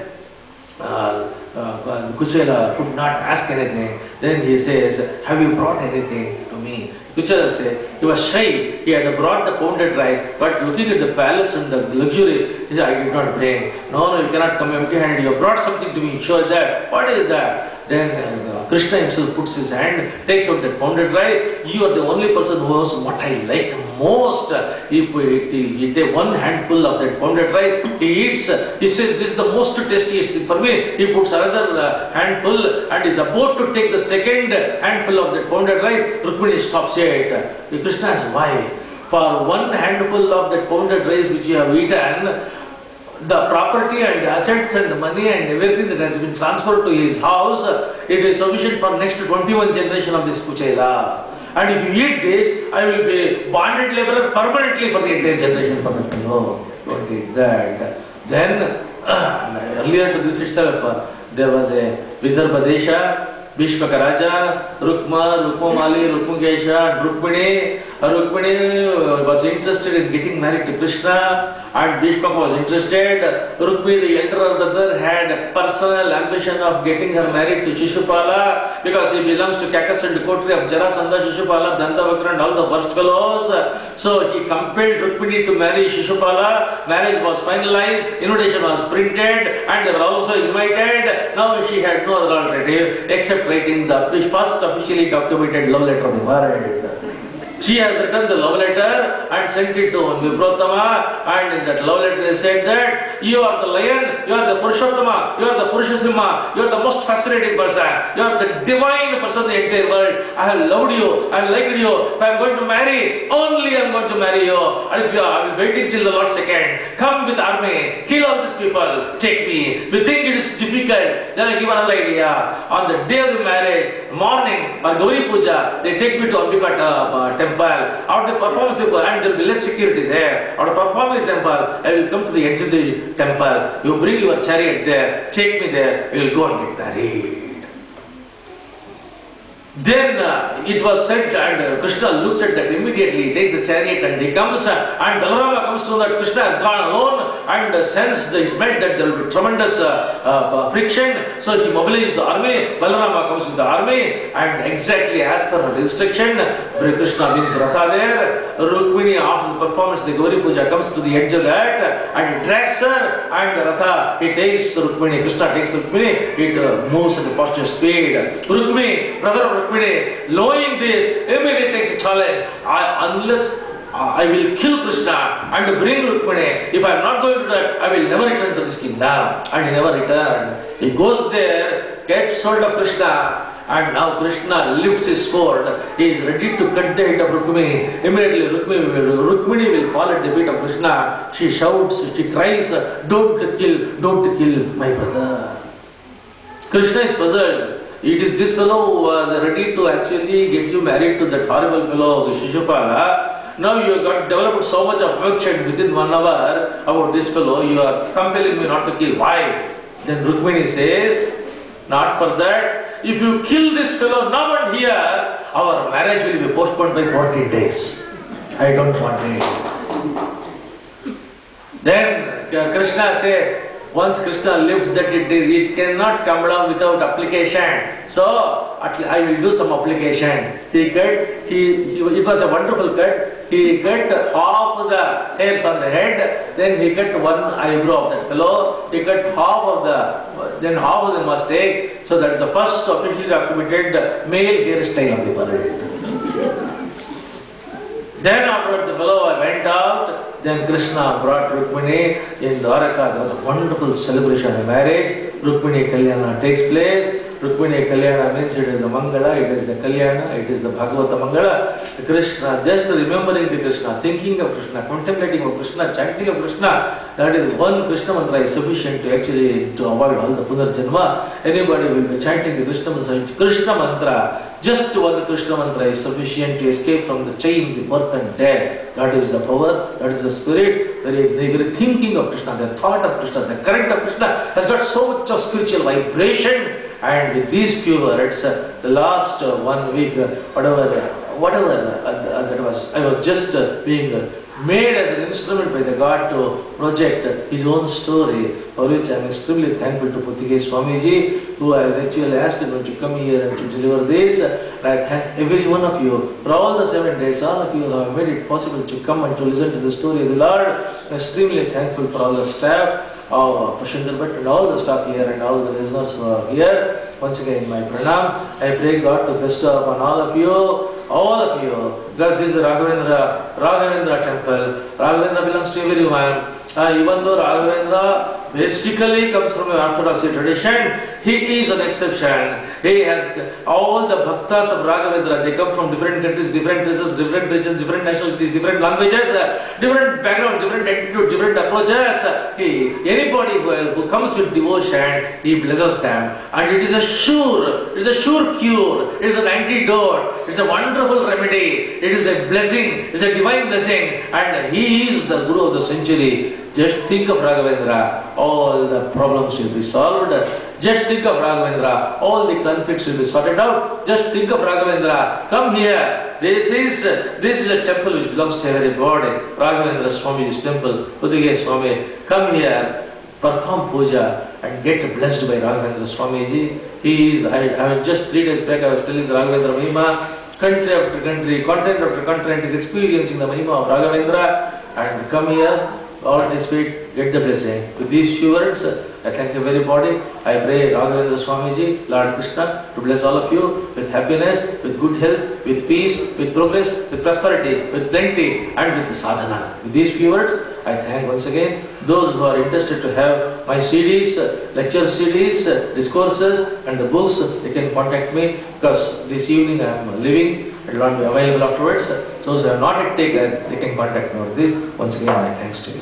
Kuchela could not ask anything. Then he says, have you brought anything to me? Kuchela said, he was shy. He had brought the pounded rice, but looking at the palace and the luxury, he said, I did not bring. No, you cannot come empty-handed. You brought something to me. Show that. What is that? Then Krishna himself puts his hand, takes out that pounded rice. You are the only person who knows what I like most. He takes one handful of that pounded rice. He eats. He says, this is the most tastiest thing for me. He puts another handful and is about to take the second handful of that pounded rice. Rukmini stops it. Krishna asks, why? For one handful of that pounded rice which you have eaten, the property and assets and money and everything that has been transferred to his house, it is sufficient for next 21 generation of this Kuchela. And if you eat this, I will be bonded laborer permanently for the entire generation for the fellow. Don't eat that. Then, earlier to this itself, there was a Vidarbha Desha, Bhishmaka Raja, Rukma, Rukmamali, Rukmakesha, Rukmini. Rukmini was interested in getting married to Krishna, and Bhishmaka was interested. Rukmi, the elder brother, had personal ambition of getting her married to Shishupala because he belongs to Kakas and coterie of Jarasandha, Shishupala, Dandavakra and all the worst fellows. So he compelled Rukmini to marry Shishupala. Marriage was finalized, invitation was printed, and they were also invited. Now she had no other alternative except writing the first officially documented love letter of the world. She has written the love letter and sent it to Vibrottama, and in that love letter they said that you are the lion, you are the Purushottama, you are the Purushasimha, you are the most fascinating person, you are the divine person in the entire world. I have loved you, I have liked you. If I am going to marry, only I am going to marry you. And if I will wait till the Lord's second, come with army, kill all these people, take me. If you think it is difficult, then I give another idea. On the day of the marriage, morning, or Gauri Puja, they take me to Ambika temple. Out the performance and there will be less security there. Out of performing the temple, I will come to the edge of the temple. You bring your chariot there, take me there, we will go and get married. Then it was said, and Krishna looks at that immediately, takes the chariot and he comes, and Balarama comes to know that Krishna has gone alone and sends the smelt that there will be tremendous friction. So he mobilizes the army. Balarama comes with the army, and exactly as per her instruction, Krishna brings Ratha there. Rukmini, after the performance, the Gauri Puja, comes to the edge of that and he drags her, and Ratha, he takes Rukmini, Krishna takes Rukmini, it moves at a positive speed. Rukmini, brother of Rukmini, knowing this, immediately takes a challenge. Unless I will kill Krishna and bring Rukmini, if I am not going to do that, I will never return to this kingdom. And he never returned. He goes there, gets hold of Krishna, and now Krishna lifts his sword. He is ready to cut the head of Rukmini. Immediately Rukmini will fall at the feet of Krishna. She shouts, she cries, don't kill my brother. Krishna is puzzled. It is this fellow who was ready to actually get you married to that horrible fellow, Shishupala. Now you have got developed so much affection within 1 hour about this fellow. You are compelling me not to kill. Why? Then Rukmini says, not for that. if you kill this fellow now and here, our marriage will be postponed by 14 days. I don't want it. Then Krishna says, once Krishna lifts that it cannot come down without application. So I will do some application. It was a wonderful cut. He cut half the hairs on the head, then he cut one eyebrow of that fellow, he cut then half of the mustache. So that is the first officially documented male hairstyle of the world. Then after the fellow went out, then Krishna brought Rukmini in Dwaraka. There was a wonderful celebration of marriage. Rukmini Kalyana takes place. Rukmini Kalyana means it is the Mangala, it is the Kalyana, it is the Bhagavata Mangala. Krishna, just remembering the Krishna, thinking of Krishna, contemplating of Krishna, chanting of Krishna, that is one Krishna mantra is sufficient to avoid all the Punarjanma. Anybody will be chanting the Krishna mantra. Just one Krishna mantra is sufficient to escape from the chain, the birth and death. That is the power, that is the spirit. Very thinking of Krishna, the thought of Krishna, the current of Krishna has got so much of spiritual vibration. And with these few words, the last 1 week, whatever that was, I was just being made as an instrument by the God to project his own story, for which I am extremely thankful to Puttige Swamiji, who has actually asked me to come here and to deliver this. I thank every one of you for all the 7 days. All of you have made it possible to come and to listen to the story of the Lord. I am extremely thankful for all the staff of Prashant Bhatt and all the staff here and all the listeners who are here. Once again, my pranams. I pray God to bestow upon all of you, because this is Raghavendra temple. Raghavendra belongs to everyone. Even though Raghavendra basically comes from an Orthodox tradition, he is an exception. He has all the bhaktas of Raghavendra. They come from different countries, different races, different regions, different nationalities, different languages, different backgrounds, different attitudes, different approaches. Anybody who comes with devotion, he blesses them. And it is a sure cure, it is an antidote, it is a wonderful remedy, it is a blessing, it is a divine blessing, and he is the Guru of the century. Just think of Raghavendra, all the problems will be solved. Just think of Raghavendra, all the conflicts will be sorted out. Just think of Raghavendra, come here. This is a temple which belongs to everybody. Raghavendra Swami's temple, Puttige Swami. Come here, perform puja and get blessed by Raghavendra Swamiji. Just 3 days back I was telling the Raghavendra Mahima, country after country, continent after continent is experiencing the Mahima of Raghavendra, and come here, all this week, get the blessing. With these few words, I thank everybody. I pray Raghavendra Swamiji, Lord Krishna, to bless all of you with happiness, with good health, with peace, with progress, with prosperity, with plenty, and with sadhana. With these few words, I thank once again those who are interested to have my CDs, lecture CDs, discourses, and the books. They can contact me, because this evening I am leaving. It will not be available afterwards. Those who have not yet taken, they can contact me over this. Once again, my thanks to you.